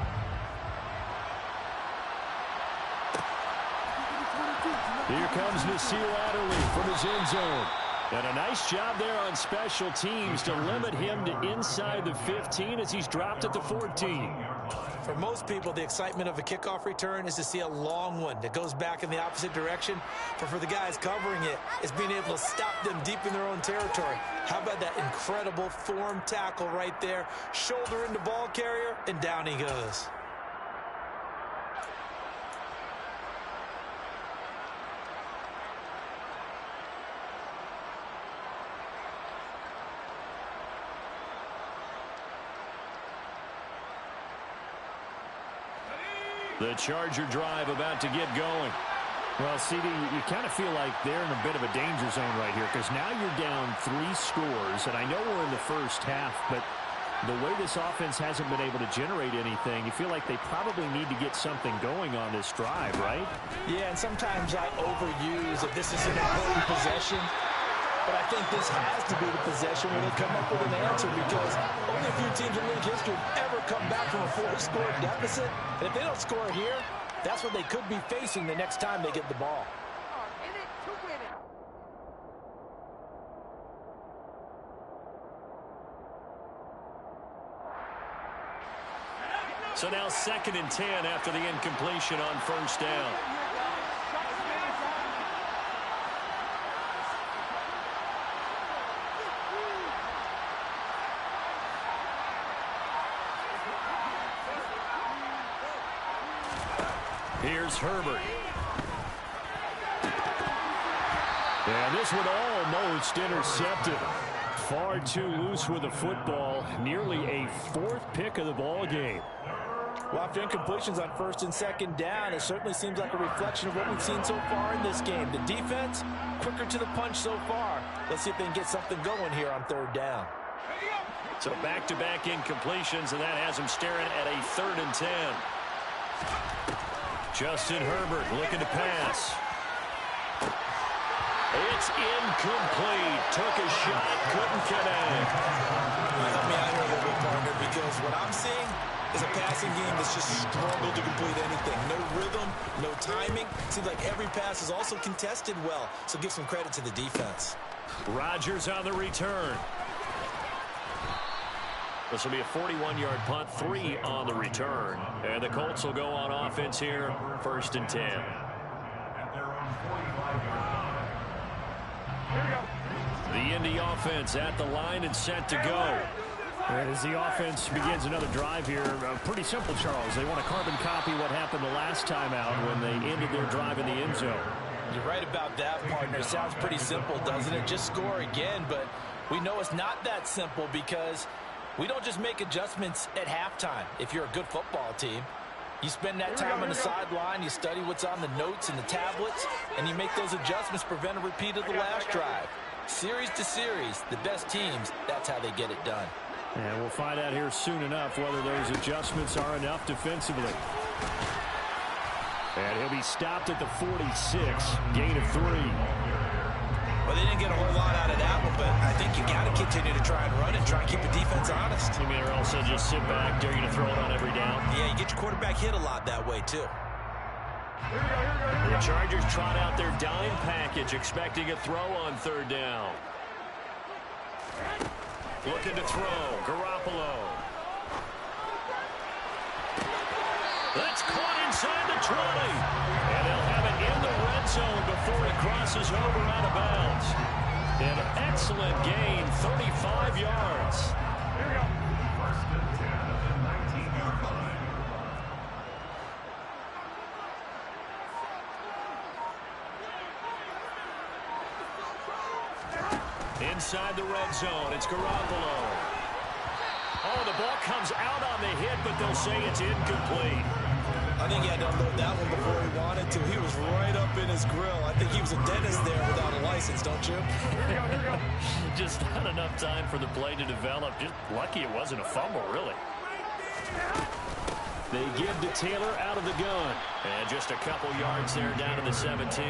Here comes Nasir Adderley from his end zone. And a nice job there on special teams to limit him to inside the 15 as he's dropped at the 14. For most people, the excitement of a kickoff return is to see a long one that goes back in the opposite direction. But for the guys covering it, it's being able to stop them deep in their own territory. How about that incredible form tackle right there? Shoulder into ball carrier, and down he goes. The Charger drive about to get going. Well, CD, you kind of feel like they're in a bit of a danger zone right here because now you're down 3 scores, and I know we're in the first half, but the way this offense hasn't been able to generate anything, you feel like they probably need to get something going on this drive, right? Yeah, and sometimes I overuse if this is an important possession. But I think this has to be the possession where they come up with an answer because only a few teams in league history have ever come back from a 4-score deficit. And if they don't score here, that's what they could be facing the next time they get the ball. So now 2nd and 10 after the incompletion on first down. Here's Herbert. And this one almost intercepted. Far too loose with the football. Nearly a 4th pick of the ball game. Well, after incompletions on 1st and 2nd down, it certainly seems like a reflection of what we've seen so far in this game. The defense, quicker to the punch so far. Let's see if they can get something going here on 3rd down. So back-to-back incompletions, and that has them staring at a 3rd and 10. Justin Herbert looking to pass. It's incomplete. Took a shot, couldn't connect. Help me out here a little bit, partner, because what I'm seeing is a passing game that's just struggled to complete anything. No rhythm, no timing. Seems like every pass is also contested well, so give some credit to the defense. Rodgers on the return. This will be a 41-yard punt, 3 on the return. And the Colts will go on offense here, 1st and 10. The Indy offense at the line and set to go. As the offense begins another drive here, pretty simple, Charles. They want to carbon copy what happened the last time out when they ended their drive in the end zone. You're right about that, partner. Sounds pretty simple, doesn't it? Just score again, but we know it's not that simple because we don't just make adjustments at halftime if you're a good football team. You spend that time on the sideline, you study what's on the notes and the tablets, and you make those adjustments to prevent a repeat of the last drive. Series to series, the best teams, that's how they get it done. And we'll find out here soon enough whether those adjustments are enough defensively. And he'll be stopped at the 46, gain of 3. Well, they didn't get a whole lot out of that one, but I think you got to continue to try and run and try and keep the defense honest. You mean, or also just sit back, dare you to throw it on every down? Yeah, you get your quarterback hit a lot that way, too. The Chargers trot out their dime package, expecting a throw on 3rd down. Looking to throw, Garoppolo. That's caught inside the 20. And they'll have it in the red zone before it crosses over out of bounds. An excellent gain, 35 yards. Here we go. 1st and 10 at the 19-yard line. Inside the red zone, it's Garoppolo. Oh, the ball comes out on the hit, but they'll say it's incomplete. I think he had to unload that one before he wanted to. He was right up in his grill. I think he was a dentist there without a license, don't you? Just not enough time for the play to develop. Just lucky it wasn't a fumble, really. They give to Taylor out of the gun. And just a couple yards there down to the 17.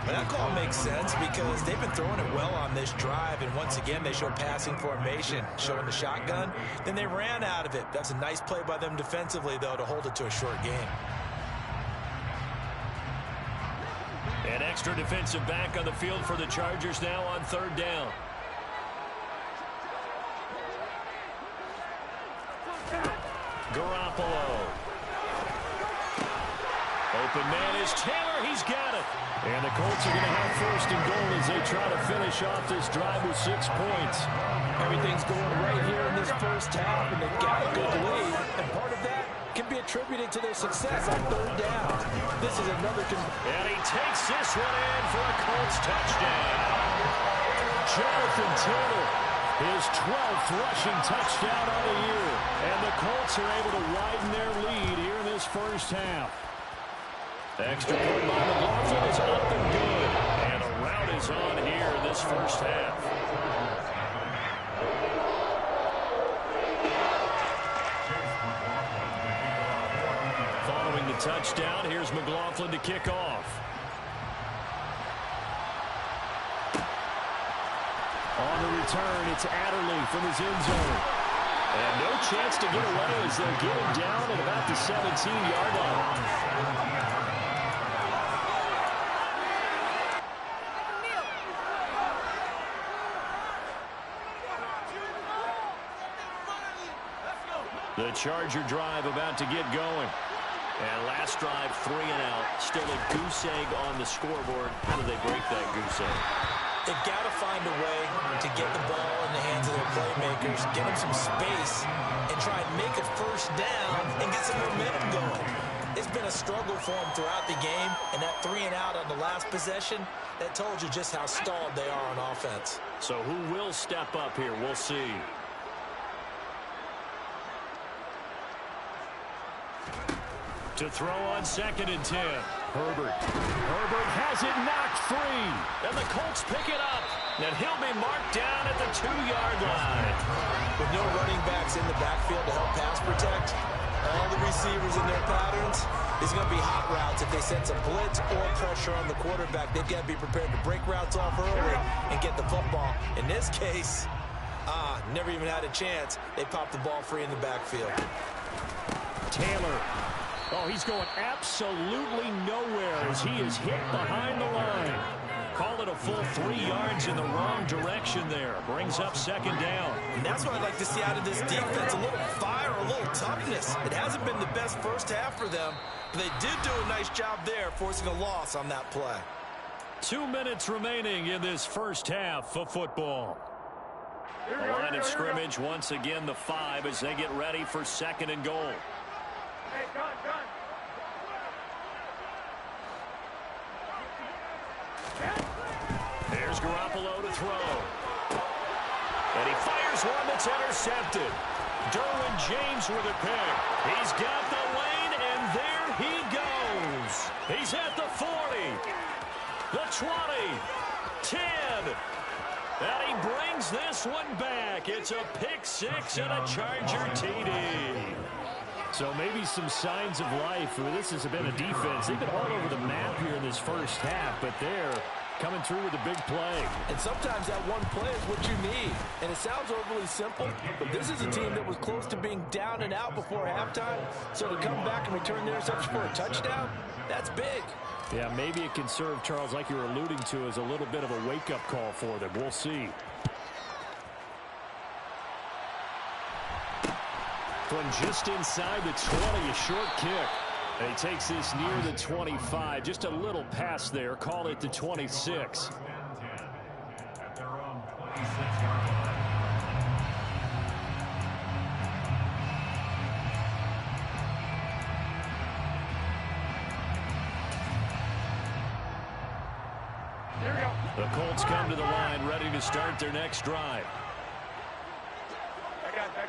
But that call makes sense because they've been throwing it well on this drive, and once again they show passing formation, showing the shotgun. Then they ran out of it. That's a nice play by them defensively, though, to hold it to a short game. An extra defensive back on the field for the Chargers now on 3rd down. Garoppolo. Open man is Taylor. He's got it. And the Colts are going to have 1st and goal as they try to finish off this drive with 6 points. Everything's going right here in this first half, and they've got a good lead. And part of that can be attributed to their success on 3rd down. This is another... And he takes this one in for a Colts touchdown. Jonathan Taylor, his 12th rushing touchdown on the year. And the Colts are able to widen their lead here in this first half. Extra point by McLaughlin is up and good. And a rout is on here in this first half. Following the touchdown, here's McLaughlin to kick off. On the return, it's Adderley from his end zone. And no chance to get away as they'll get him down at about the 17-yard line. The Charger drive about to get going. And last drive, 3 and out. Still a goose egg on the scoreboard. How do they break that goose egg? They've got to find a way to get the ball in the hands of their playmakers, get them some space, and try and make a 1st down and get some momentum going. It's been a struggle for them throughout the game, and that 3 and out on the last possession, that told you just how stalled they are on offense. So who will step up here? We'll see. To throw on 2nd and 10. Herbert has it knocked free. And the Colts pick it up. And he'll be marked down at the 2-yard line. With no running backs in the backfield to help pass protect, all the receivers in their patterns, it's going to be hot routes if they sense a blitz or pressure on the quarterback. They've got to be prepared to break routes off early and get the football. In this case, never even had a chance. They popped the ball free in the backfield. Taylor. Oh, he's going absolutely nowhere as he is hit behind the line. Call it a full 3 yards in the wrong direction there. Brings up 2nd down. And that's what I'd like to see out of this defense. A little fire, a little toughness. It hasn't been the best first half for them, but they did do a nice job there, forcing a loss on that play. 2 minutes remaining in this first half of football. The line of scrimmage once again the 5 as they get ready for 2nd and goal. Here's Garoppolo to throw. And he fires one that's intercepted. Derwin James with a pick. He's got the lane, and there he goes. He's at the 40, the 20, 10. And he brings this one back. It's a pick 6 and a Charger TD. So maybe some signs of life. This has been a defense. They've been all over the map here in this first half, but they're coming through with a big play. And sometimes that one play is what you need. And it sounds overly simple, but this is a team that was close to being down and out before halftime. So to come back and return the interception for a touchdown, that's big. Yeah, maybe it can serve, Charles, like you were alluding to, as a little bit of a wake-up call for them. We'll see. From just inside the 20, a short kick. And he takes this near the 25. Just a little pass there. Call it the 26. At their own 26-yard line. The Colts come to the line, ready to start their next drive. I got you.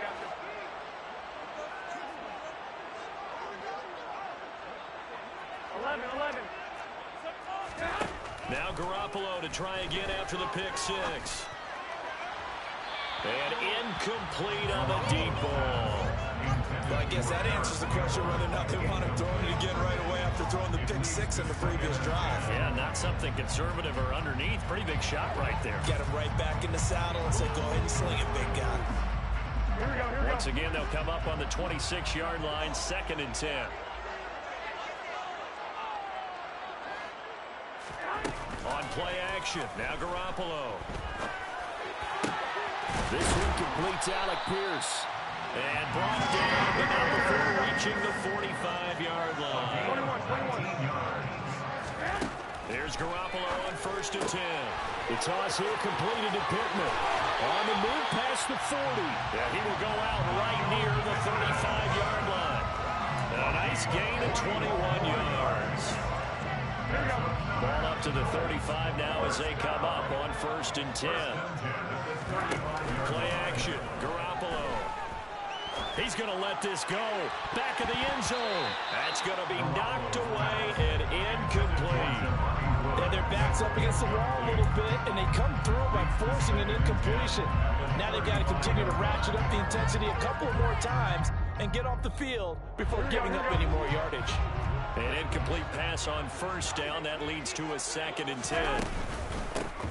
Now Garoppolo to try again after the pick 6. And incomplete on the deep ball. Well, I guess that answers the question whether or not they want him throwing it again right away after throwing the pick 6 in the previous drive. Yeah, not something conservative or underneath. Pretty big shot right there. Get him right back in the saddle and say, go ahead and sling it, big guy. Once again, they'll come up on the 26-yard line, 2nd and 10. Play action. Now Garoppolo. This one completes Alec Pierce. And brought down, but not before reaching the 45-yard line. 19 yards. There's Garoppolo on 1st and 10. The toss here completed to Pittman. On the move past the 40. Yeah, he will go out right near the 35-yard line. A nice gain of 21 yards. Ball up to the 35 now as they come up on 1st and 10. Play action. Garoppolo. He's going to let this go. Back of the end zone. That's going to be knocked away and incomplete. Yeah, their back's up against the wall a little bit, and they come through by forcing an incompletion. Now they've got to continue to ratchet up the intensity a couple of more times and get off the field before giving up any more yardage. An incomplete pass on 1st down. That leads to a 2nd and 10.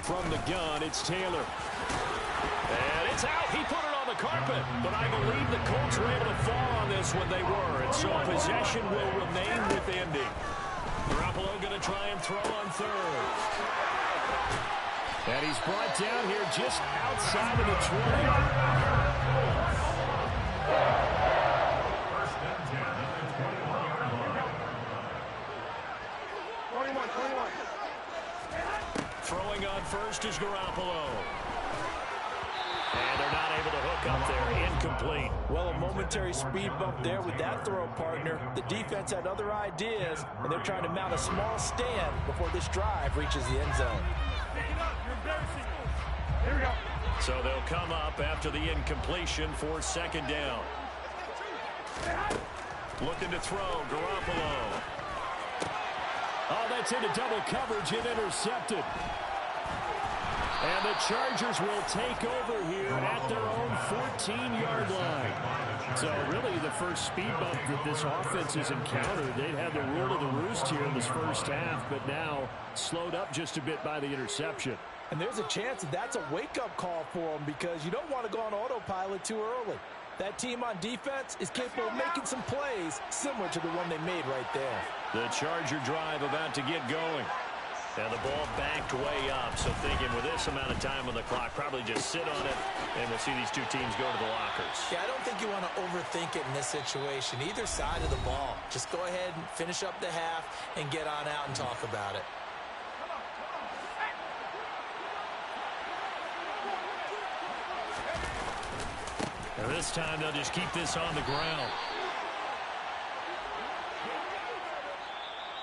From the gun, it's Taylor. And it's out. He put it on the carpet. But I believe the Colts were able to fall on this when they were. And so possession will remain with Indy. Garoppolo going to try and throw on 3rd. And he's brought down here just outside of the 20. First and 10 at the 21-yard line. 21. Throwing on 1st is Garoppolo. And they're not able to hook up there. Incomplete. Well, a momentary speed bump there with that throw, partner. The defense had other ideas, and they're trying to mount a small stand before this drive reaches the end zone. Here we go. So they'll come up after the incompletion for 2nd down. Looking to throw. Garoppolo. Oh, that's into double coverage and intercepted. And the Chargers will take over here at their own 14-yard line. So really the first speed bump that this offense has encountered. They'd had the rule of the roost here in this first half, but now slowed up just a bit by the interception. And there's a chance that that's a wake-up call for them because you don't want to go on autopilot too early. That team on defense is capable of making some plays similar to the one they made right there. The Charger drive about to get going. And the ball backed way up. So thinking with this amount of time on the clock, probably just sit on it, and we'll see these two teams go to the lockers. Yeah, I don't think you want to overthink it in this situation. Either side of the ball. Just go ahead and finish up the half and get on out and talk about it. And this time they'll just keep this on the ground.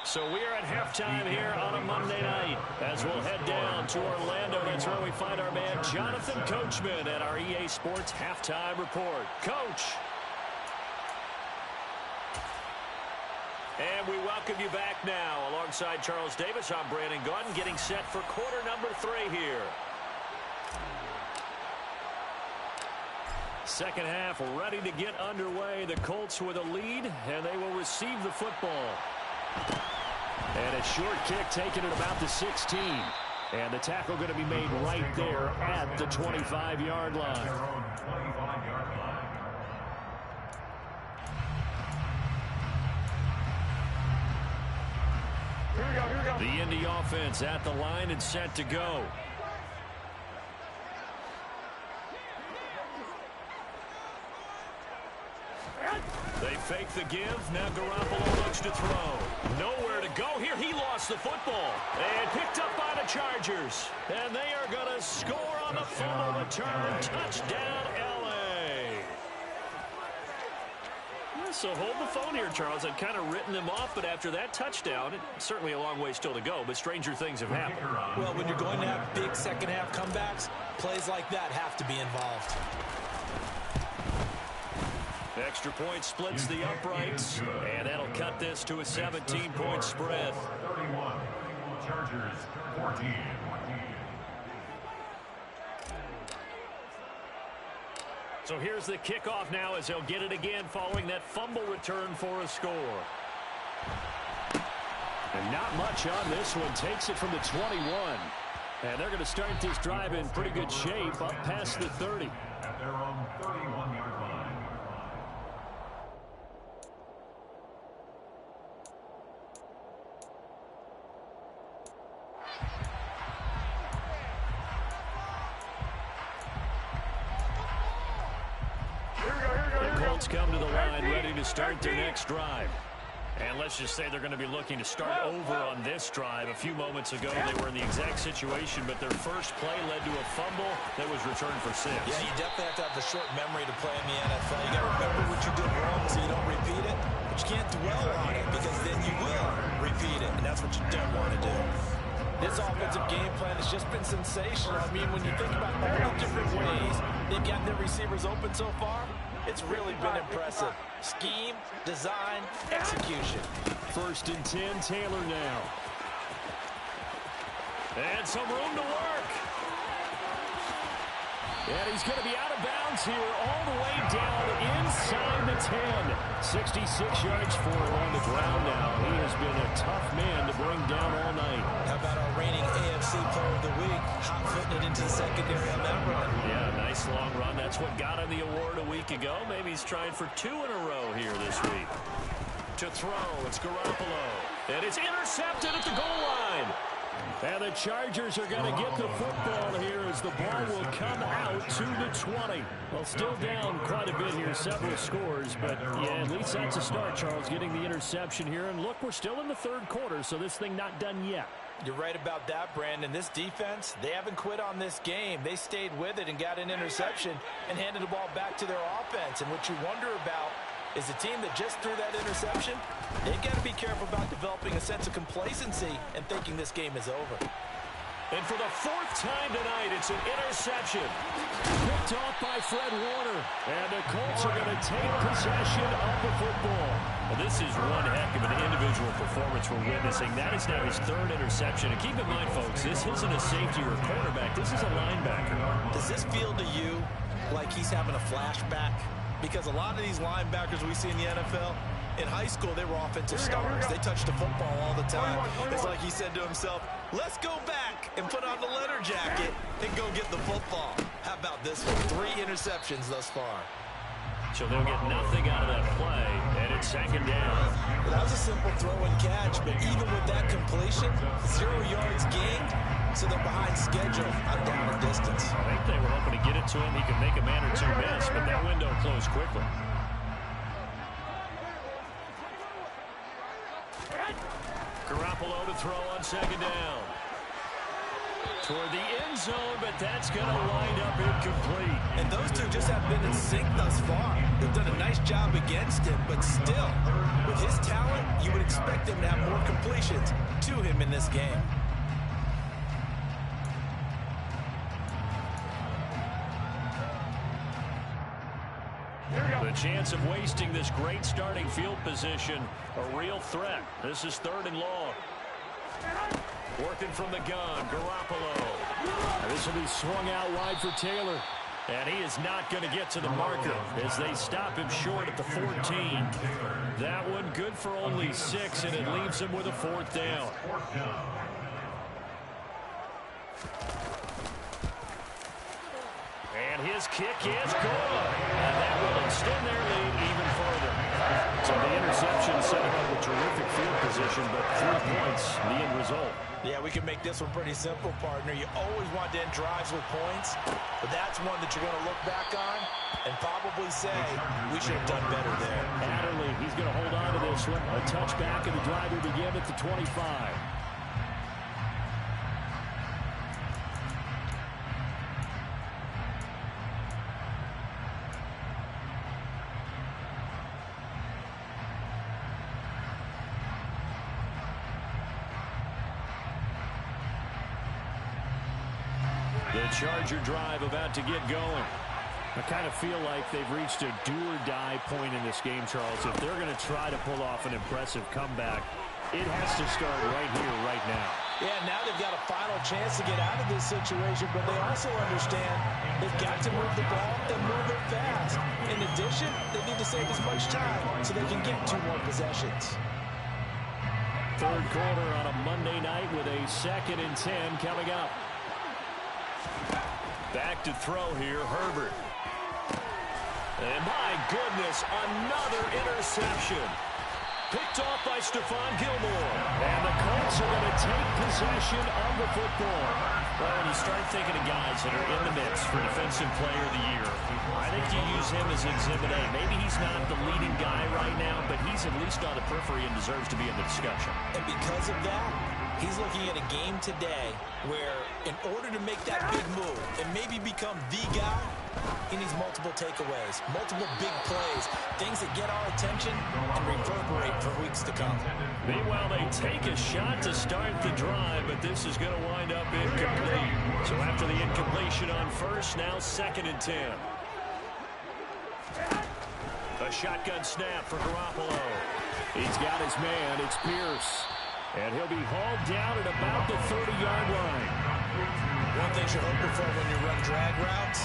So we are at halftime here on a Monday night as we'll head down to Orlando. That's where we find our man Jonathan Coachman at our EA Sports Halftime Report. Coach. And we welcome you back now. Alongside Charles Davis, I'm Brandon Gaudin, getting set for quarter number 3 here. Second half ready to get underway. The Colts with a lead, and they will receive the football. And a short kick taken at about the 16. And the tackle going to be made right there at the 25-yard line. Here we go. The Indy offense at the line and set to go. They fake the give. Now Garoppolo looks to throw. Nowhere to go here. He lost the football. And picked up by the Chargers. And they are going to score on the fumble return. Touchdown, L.A. So hold the phone here, Charles. I'd kind of written them off, but after that touchdown, it's certainly a long way still to go, but stranger things have happened. Well, when you're going to have big second-half comebacks, plays like that have to be involved. Extra point splits the uprights, and that'll cut this to a 17-point spread. 31, Chargers 14. So here's the kickoff now as they'll get it again following that fumble return for a score. And not much on this one. Takes it from the 21. And they're going to start this drive in pretty good shape up past the 30. At their own 31-yard line. Colts come to the line ready to start their next drive. And let's just say they're going to be looking to start over on this drive. A few moments ago, they were in the exact situation, but their first play led to a fumble that was returned for 6. Yeah, you definitely have to have a short memory to play in the NFL. You got to remember what you did wrong so you don't repeat it. But you can't dwell on it because then you will repeat it, and that's what you don't want to do. This offensive game plan has just been sensational. I mean, when you think about all the different ways they've gotten their receivers open so far, it's really been impressive. Scheme, design, execution. 1st and 10, Taylor now. And some room to work. And he's going to be out of bounds here all the way down inside the 10. 66 yards for him on the ground now. He has been a tough man to bring down all night. How about our reigning AFC Player of the Week, hot-footing it into the secondary on that run? Yeah, nice long run. That's what got him the award a week ago. Maybe he's trying for 2 in a row here this week. To throw, it's Garoppolo. And it's intercepted at the goal line. And the Chargers are going to get the football here as the ball will come out to the 20. Well, still down quite a bit here, several scores. But, yeah, at least that's a start, Charles, getting the interception here. And, look, we're still in the 3rd quarter, so this thing not done yet. You're right about that, Brandon. This defense, they haven't quit on this game. They stayed with it and got an interception and handed the ball back to their offense. And what you wonder about is the team that just threw that interception, they've got to be careful about developing a sense of complacency and thinking this game is over. And for the 4th time tonight, it's an interception. Picked off by Fred Warner. And the Colts are going to take possession of the football. Well, this is one heck of an individual performance we're witnessing. That is now his 3rd interception. And keep in mind, folks, this isn't a safety or a cornerback. This is a linebacker. Does this feel to you like he's having a flashback? Because a lot of these linebackers we see in the NFL, in high school, they were offensive stars. They touched the football all the time. It's like he said to himself, let's go back and put on the leather jacket and go get the football. How about this one? 3 interceptions thus far. So they'll get nothing out of that play, and it's 2nd down. Well, that was a simple throw and catch, but even with that completion, 0 yards gained, so they're behind schedule on down and distance. I think they were hoping to get it to him. He could make a man or 2 miss, but that window closed quickly. Garoppolo to throw on 2nd down. Toward the end zone, but that's going to wind up incomplete. And those two just have been in sync thus far. They've done a nice job against him, but still, with his talent, you would expect him to have more completions to him in this game. The chance of wasting this great starting field position, a real threat. This is 3rd and long. Working from the gun, Garoppolo. And this will be swung out wide for Taylor. And he is not going to get to the marker as they stop him short at the 14. That one good for only 6, and it leaves him with a 4th down. And his kick is good. And that will extend their lead even further. So the interception set him up a terrific field position, but 3 points, the end result. Yeah, we can make this one pretty simple, partner. You always want to end drives with points, but that's one that you're going to look back on and probably say, we should have done better there. Adderley, he's going to hold on to this one. A touchback, and the drive will begin at the 25. The Charger drive about to get going. I kind of feel like they've reached a do-or-die point in this game, Charles. If they're going to try to pull off an impressive comeback, it has to start right here, right now. Yeah, now they've got a final chance to get out of this situation, but they also understand they've got to move the ball and move it fast. In addition, they need to save as much time so they can get 2 more possessions. 3rd quarter on a Monday night with a 2nd and 10 coming up. Back to throw here, Herbert. And my goodness, another interception. Picked off by Stephon Gilmore. And the Colts are going to take possession of the football. Well, when you start thinking of guys that are in the mix for Defensive Player of the Year, I think you use him as Exhibit A. Maybe he's not the leading guy right now, but he's at least on the periphery and deserves to be in the discussion. And because of that, he's looking at a game today where in order to make that big move and maybe become the guy, he needs multiple takeaways, multiple big plays, things that get our attention and reverberate for weeks to come. Meanwhile, they take a shot to start the drive, but this is going to wind up incomplete. So after the incompletion on first, now 2nd and 10. A shotgun snap for Garoppolo. He's got his man. It's Pierce. And he'll be hauled down at about the 30-yard line. One thing you're hoping for when you run drag routes,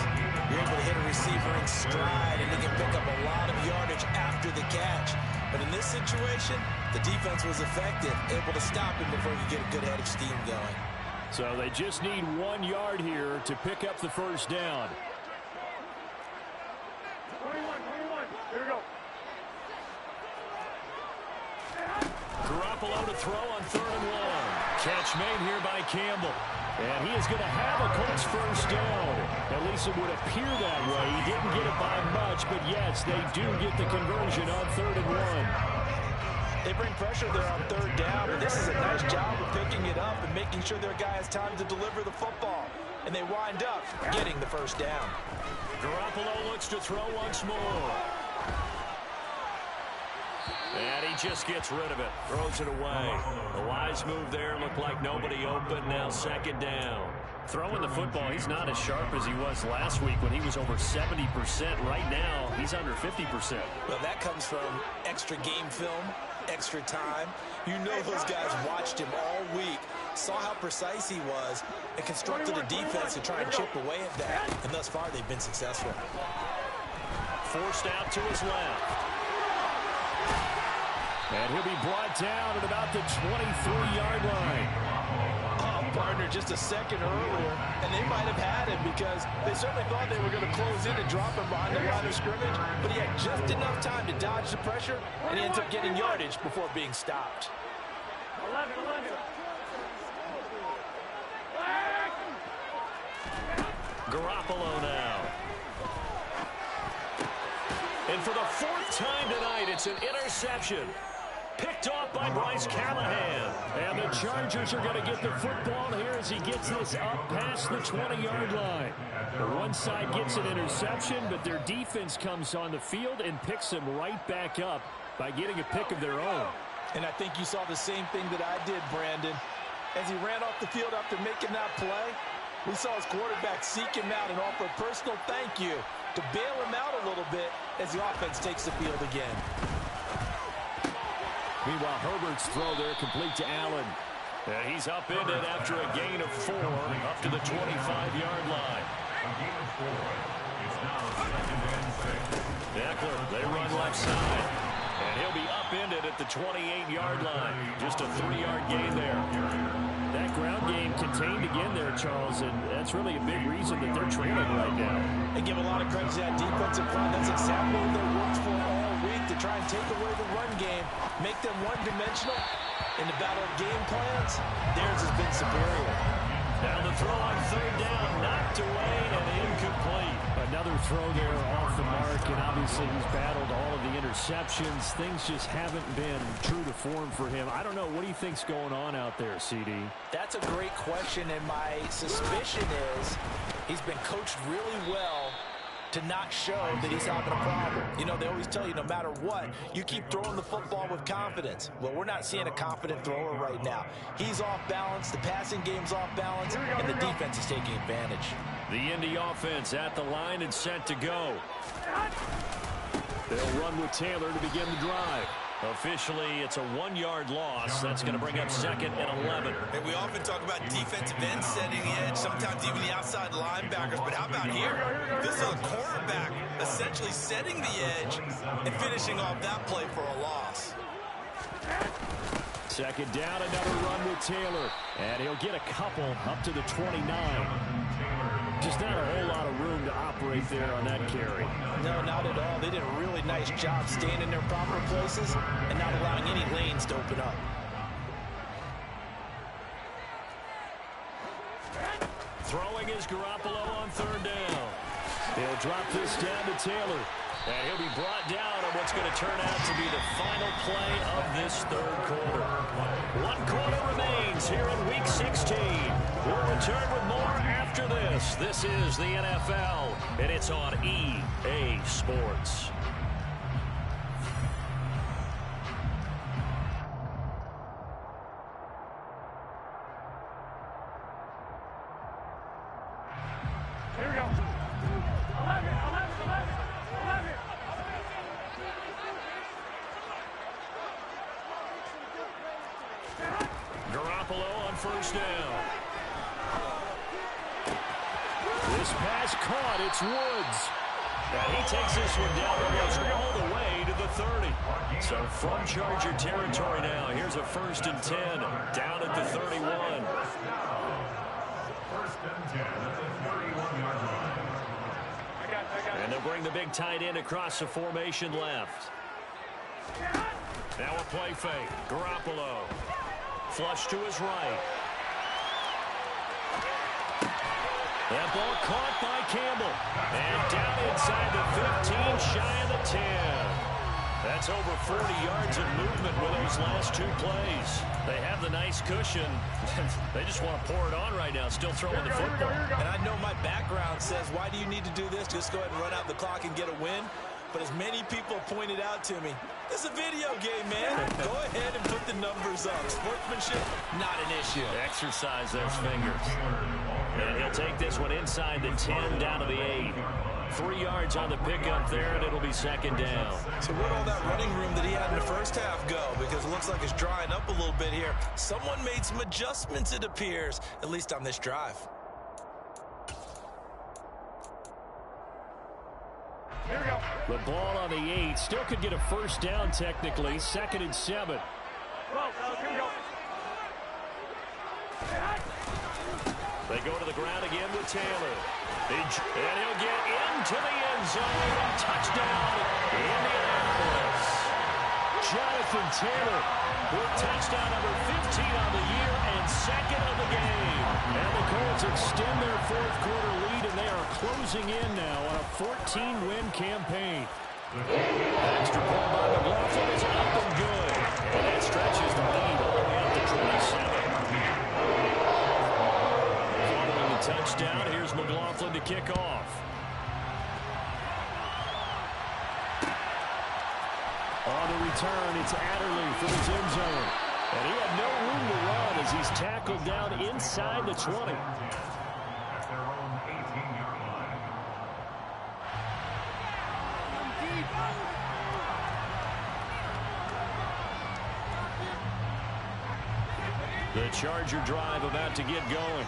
you're able to hit a receiver in stride, and he can pick up a lot of yardage after the catch. But in this situation, the defense was effective, able to stop him before he could get a good head of steam going. So they just need 1 yard here to pick up the first down. 21, here we go. Garoppolo to throw on 3rd and 1. Catch made here by Campbell. And he is going to have a Colts first down. At least it would appear that way. He didn't get it by much, but yes, they do get the conversion on 3rd and 1. They bring pressure there on 3rd down, but this is a nice job of picking it up and making sure their guy has time to deliver the football. And they wind up getting the first down. Garoppolo looks to throw once more. And he just gets rid of it. Throws it away. A wise move there. Looked like nobody open. Now 2nd down. Throwing the football, he's not as sharp as he was last week when he was over 70%. Right now, he's under 50%. Well, that comes from extra game film, extra time. You know those guys watched him all week, saw how precise he was, and constructed a defense to try and chip away at that. And thus far, they've been successful. Forced out to his left. And he'll be brought down at about the 23-yard line. Oh, partner, just a second earlier, and they might have had him because they certainly thought they were going to close in and drop him behind the line of scrimmage, but he had just enough time to dodge the pressure, and he ends up getting yardage before being stopped. 11. Garoppolo now. And for the 4th time tonight, it's an interception. Picked off by Bryce Callahan. And the Chargers are going to get the football here as he gets this up past the 20-yard line. The one side gets an interception, but their defense comes on the field and picks them right back up by getting a pick of their own. And I think you saw the same thing that I did, Brandon. As he ran off the field after making that play, we saw his quarterback seek him out and offer a personal thank you to bail him out a little bit as the offense takes the field again. Meanwhile, Herbert's throw there complete to Allen. And he's upended after a gain of 4 up to the 25-yard line. Eckler, they run left side. And he'll be upended at the 28-yard line. Just a 3-yard gain there. That ground game contained again there, Charles, and that's really a big reason that they're trailing right now. They give a lot of credit to that defensive front. That's exactly what they worked for all week, to try and take away the run game, make them one-dimensional. In the battle of game plans, theirs has been superior. Now the throw on 3rd down, knocked away and incomplete. Another throw there off the mark, and obviously he's battled all of the interceptions. Things just haven't been true to form for him. I don't know. What do you think's going on out there, CD? That's a great question, and my suspicion is he's been coached really well to not show that he's having a problem. You know, they always tell you no matter what, you keep throwing the football with confidence. Well, we're not seeing a confident thrower right now. He's off balance, the passing game's off balance, and the defense is taking advantage. The Indy offense at the line and set to go. They'll run with Taylor to begin the drive. Officially, it's a 1-yard loss. That's going to bring up 2nd and 11. And we often talk about defensive ends setting the edge, sometimes even the outside linebackers. But how about here? This is a cornerback essentially setting the edge and finishing off that play for a loss. 2nd down, another run with Taylor. And he'll get a couple up to the 29. Just not a whole lot of room to operate there on that carry. No, not at all. They did a really nice job staying in their proper places and not allowing any lanes to open up. Throwing is Garoppolo on third down. He'll drop this down to Taylor. And he'll be brought down on what's going to turn out to be the final play of this third quarter. 1 quarter remains here in Week 16. We'll return with more after this. This is the NFL, and it's on EA Sports. Here we go. 11. Garoppolo on first down. This pass caught. It's Woods. And he takes this one down almost all the way to the 30. So from Charger territory now, here's a 1st and 10 down at the 31. First and 10 at the 31-yard line. And they'll bring the big tight end across the formation left. Now a play fake. Garoppolo. Flush to his right. That ball caught by Campbell. And down inside the 15, shy of the 10. That's over 40 yards of movement with those last 2 plays. They have the nice cushion. They just want to pour it on right now, still throwing the football. And I know my background says, why do you need to do this? Just go ahead and run out the clock and get a win. But as many people pointed out to me, this is a video game, man. Go ahead and put the numbers up. Sportsmanship, not an issue. Exercise those fingers. And he'll take this one inside the 10 down to the 8. 3 yards on the pickup there, and it'll be 2nd down. So where'd all that running room that he had in the first half go? Because it looks like it's drying up a little bit here. Someone made some adjustments, it appears, at least on this drive. Here we go. The ball on the 8. Still could get a 1st down technically. 2nd and 7. Here we go. They go to the ground again with Taylor. And he'll get into the end zone. Touchdown, Indianapolis. Jonathan Taylor with touchdown number 15 on the year and 2nd of the game. And the Colts extend their 4th quarter lead, and they are closing in now on a 14-win campaign. Extra point by McLaughlin is up and good. And that stretches the lead all the way up to 27. Following the touchdown, here's McLaughlin to kick off. On the return, it's Adderley from his end zone. And he had no room to run as he's tackled down inside the 20. At their own 18-yard line. The Charger drive about to get going.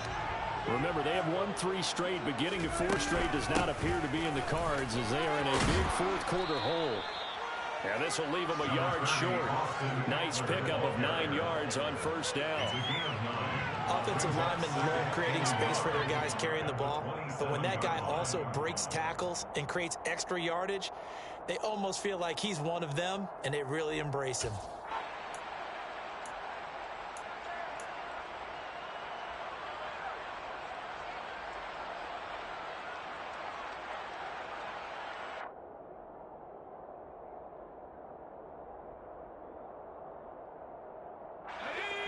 Remember, they have won 3 straight, but getting to 4 straight does not appear to be in the cards as they are in a big 4th quarter hole. And this will leave them a yard short. Nice pickup of 9 yards on 1st down. Offensive linemen love creating space for their guys carrying the ball, but when that guy also breaks tackles and creates extra yardage, they almost feel like he's one of them, and they really embrace him.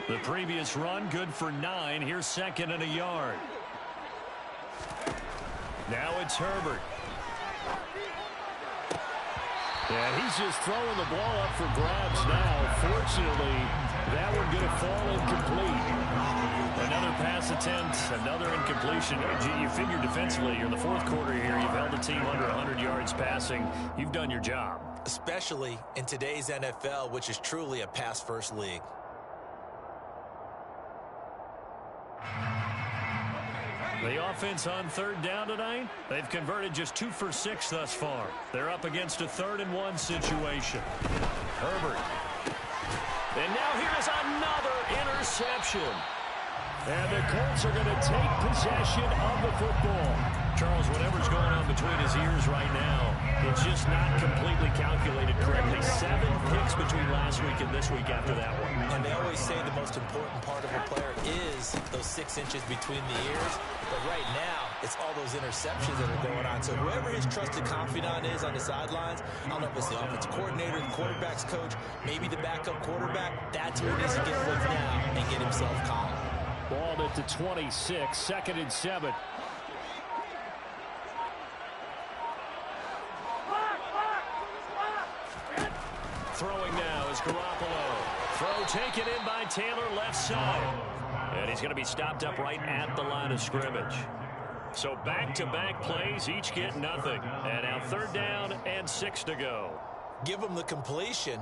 The previous run, good for 9. Here's 2nd and a yard. Now it's Herbert. And he's just throwing the ball up for grabs now. Fortunately, that one going to fall incomplete. Another pass attempt, another incompletion. You figure defensively, you're in the 4th quarter here. You've held the team under 100 yards passing. You've done your job. Especially in today's NFL, which is truly a pass-first league. The offense on 3rd down tonight, they've converted just 2 for 6 thus far. They're up against a 3rd and 1 situation. Herbert. And now here's another interception. And the Colts are going to take possession of the football. Charles, whatever's going on between his ears right now, it's just not completely calculated correctly. 7 picks between last week and this week after that one. And they always say the most important part of a player is those 6 inches between the ears. But right now, it's all those interceptions that are going on. So whoever his trusted confidant is on the sidelines, I don't know if it's the offensive coordinator, the quarterback's coach, maybe the backup quarterback, that's who he needs to get with now and get himself calm. Ball at the 26, 2nd and 7. Throwing now is Garoppolo. Throw taken in by Taylor, left side. And he's going to be stopped up right at the line of scrimmage. So back-to-back plays, each get nothing. And now 3rd down and 6 to go. Give him the completion,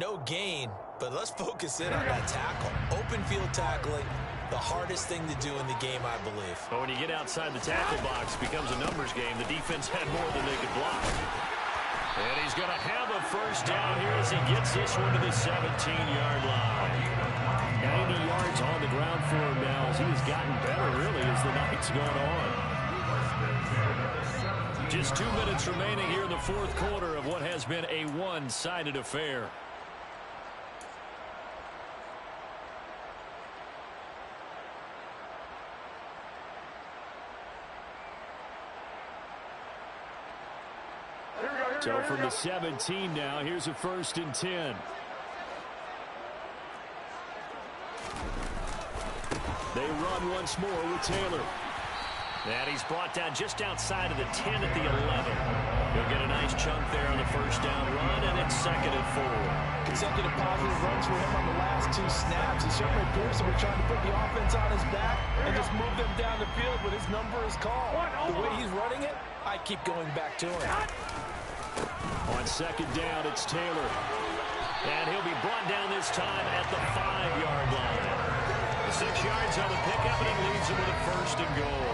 no gain, but let's focus in on that tackle. Open field tackling, the hardest thing to do in the game, I believe. But when you get outside the tackle box, it becomes a numbers game. The defense had more than they could block. And he's going to have a 1st down here as he gets this one to the 17-yard line. 90 yards on the ground for him now as he has gotten better, really, as the night's gone on. Just 2 minutes remaining here in the 4th quarter of what has been a one-sided affair. So from the 17 now, here's a 1st and 10. They run once more with Taylor. And he's brought down just outside of the 10 at the 11. He'll get a nice chunk there on the 1st down run, and it's 2nd and 4. Consecutive positive runs for him on the last 2 snaps. He certainly appears to be trying to put the offense on his back and just move them down the field when his number is called. The way he's running it, I keep going back to him. On 2nd down, it's Taylor. And he'll be brought down this time at the 5-yard line. 6 yards on the pickup, and it leaves him with a 1st and goal.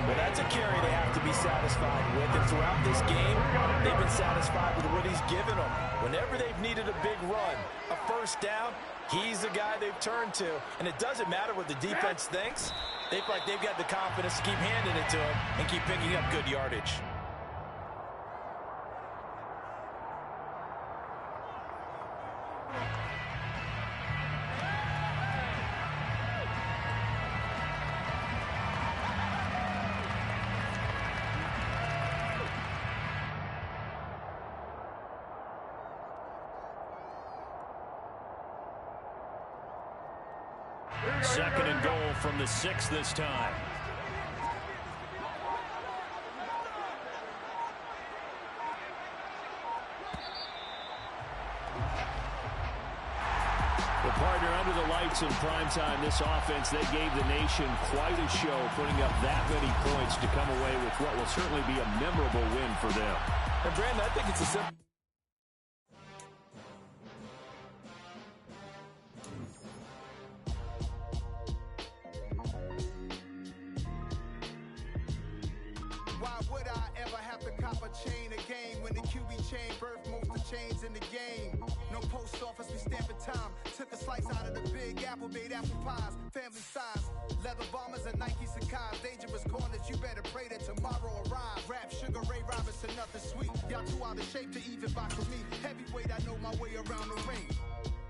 Well, that's a carry they have to be satisfied with. And throughout this game, they've been satisfied with what he's given them. Whenever they've needed a big run, a 1st down, he's the guy they've turned to. And it doesn't matter what the defense thinks. They feel like they've got the confidence to keep handing it to him and keep picking up good yardage. Second and goal from the 6 this time. The partner under the lights in primetime, this offense, they gave the nation quite a show, putting up that many points to come away with what will certainly be a memorable win for them. And Brandon, I think it's a simple. Why would I ever have to cop a chain a game when the QB chain birthed most of chains in the game? No post office, we stamping time. Took a slice out of the big apple, made apple pies, family size. Leather bombers and Nike Sacai's. Dangerous corners, you better pray that tomorrow arrives. Rap, Sugar Ray Robinson, nothing sweet. Y'all too out of shape to even box with me. Heavyweight, I know my way around the ring.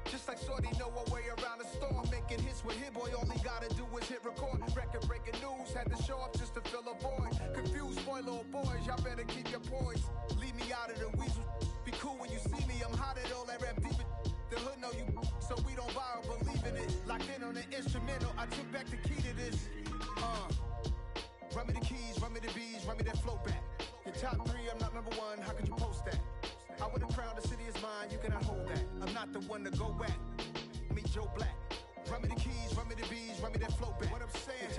Just like Shorty know her way around the storm. Making hits with Hit Boy, all he gotta do is hit record. Record breaking news, had to show up just to fill a void. Confused boy, little boys, y'all better keep your poise. Leave me out of the weasel. Be cool when you see me, I'm hot at all that rap deep. The hood know you, so we don't buy or believe in it. Locked in on the instrumental, I took back the key to this. Run me the keys, run me the bees, run me that flow back. Your top 3, I'm not number 1, how could you post that? I would have crowned the city is mine, you cannot hold that. I'm not the one to go back. Meet Joe Black. Run me the keys, run me the bees, run me that flow back. What I'm saying.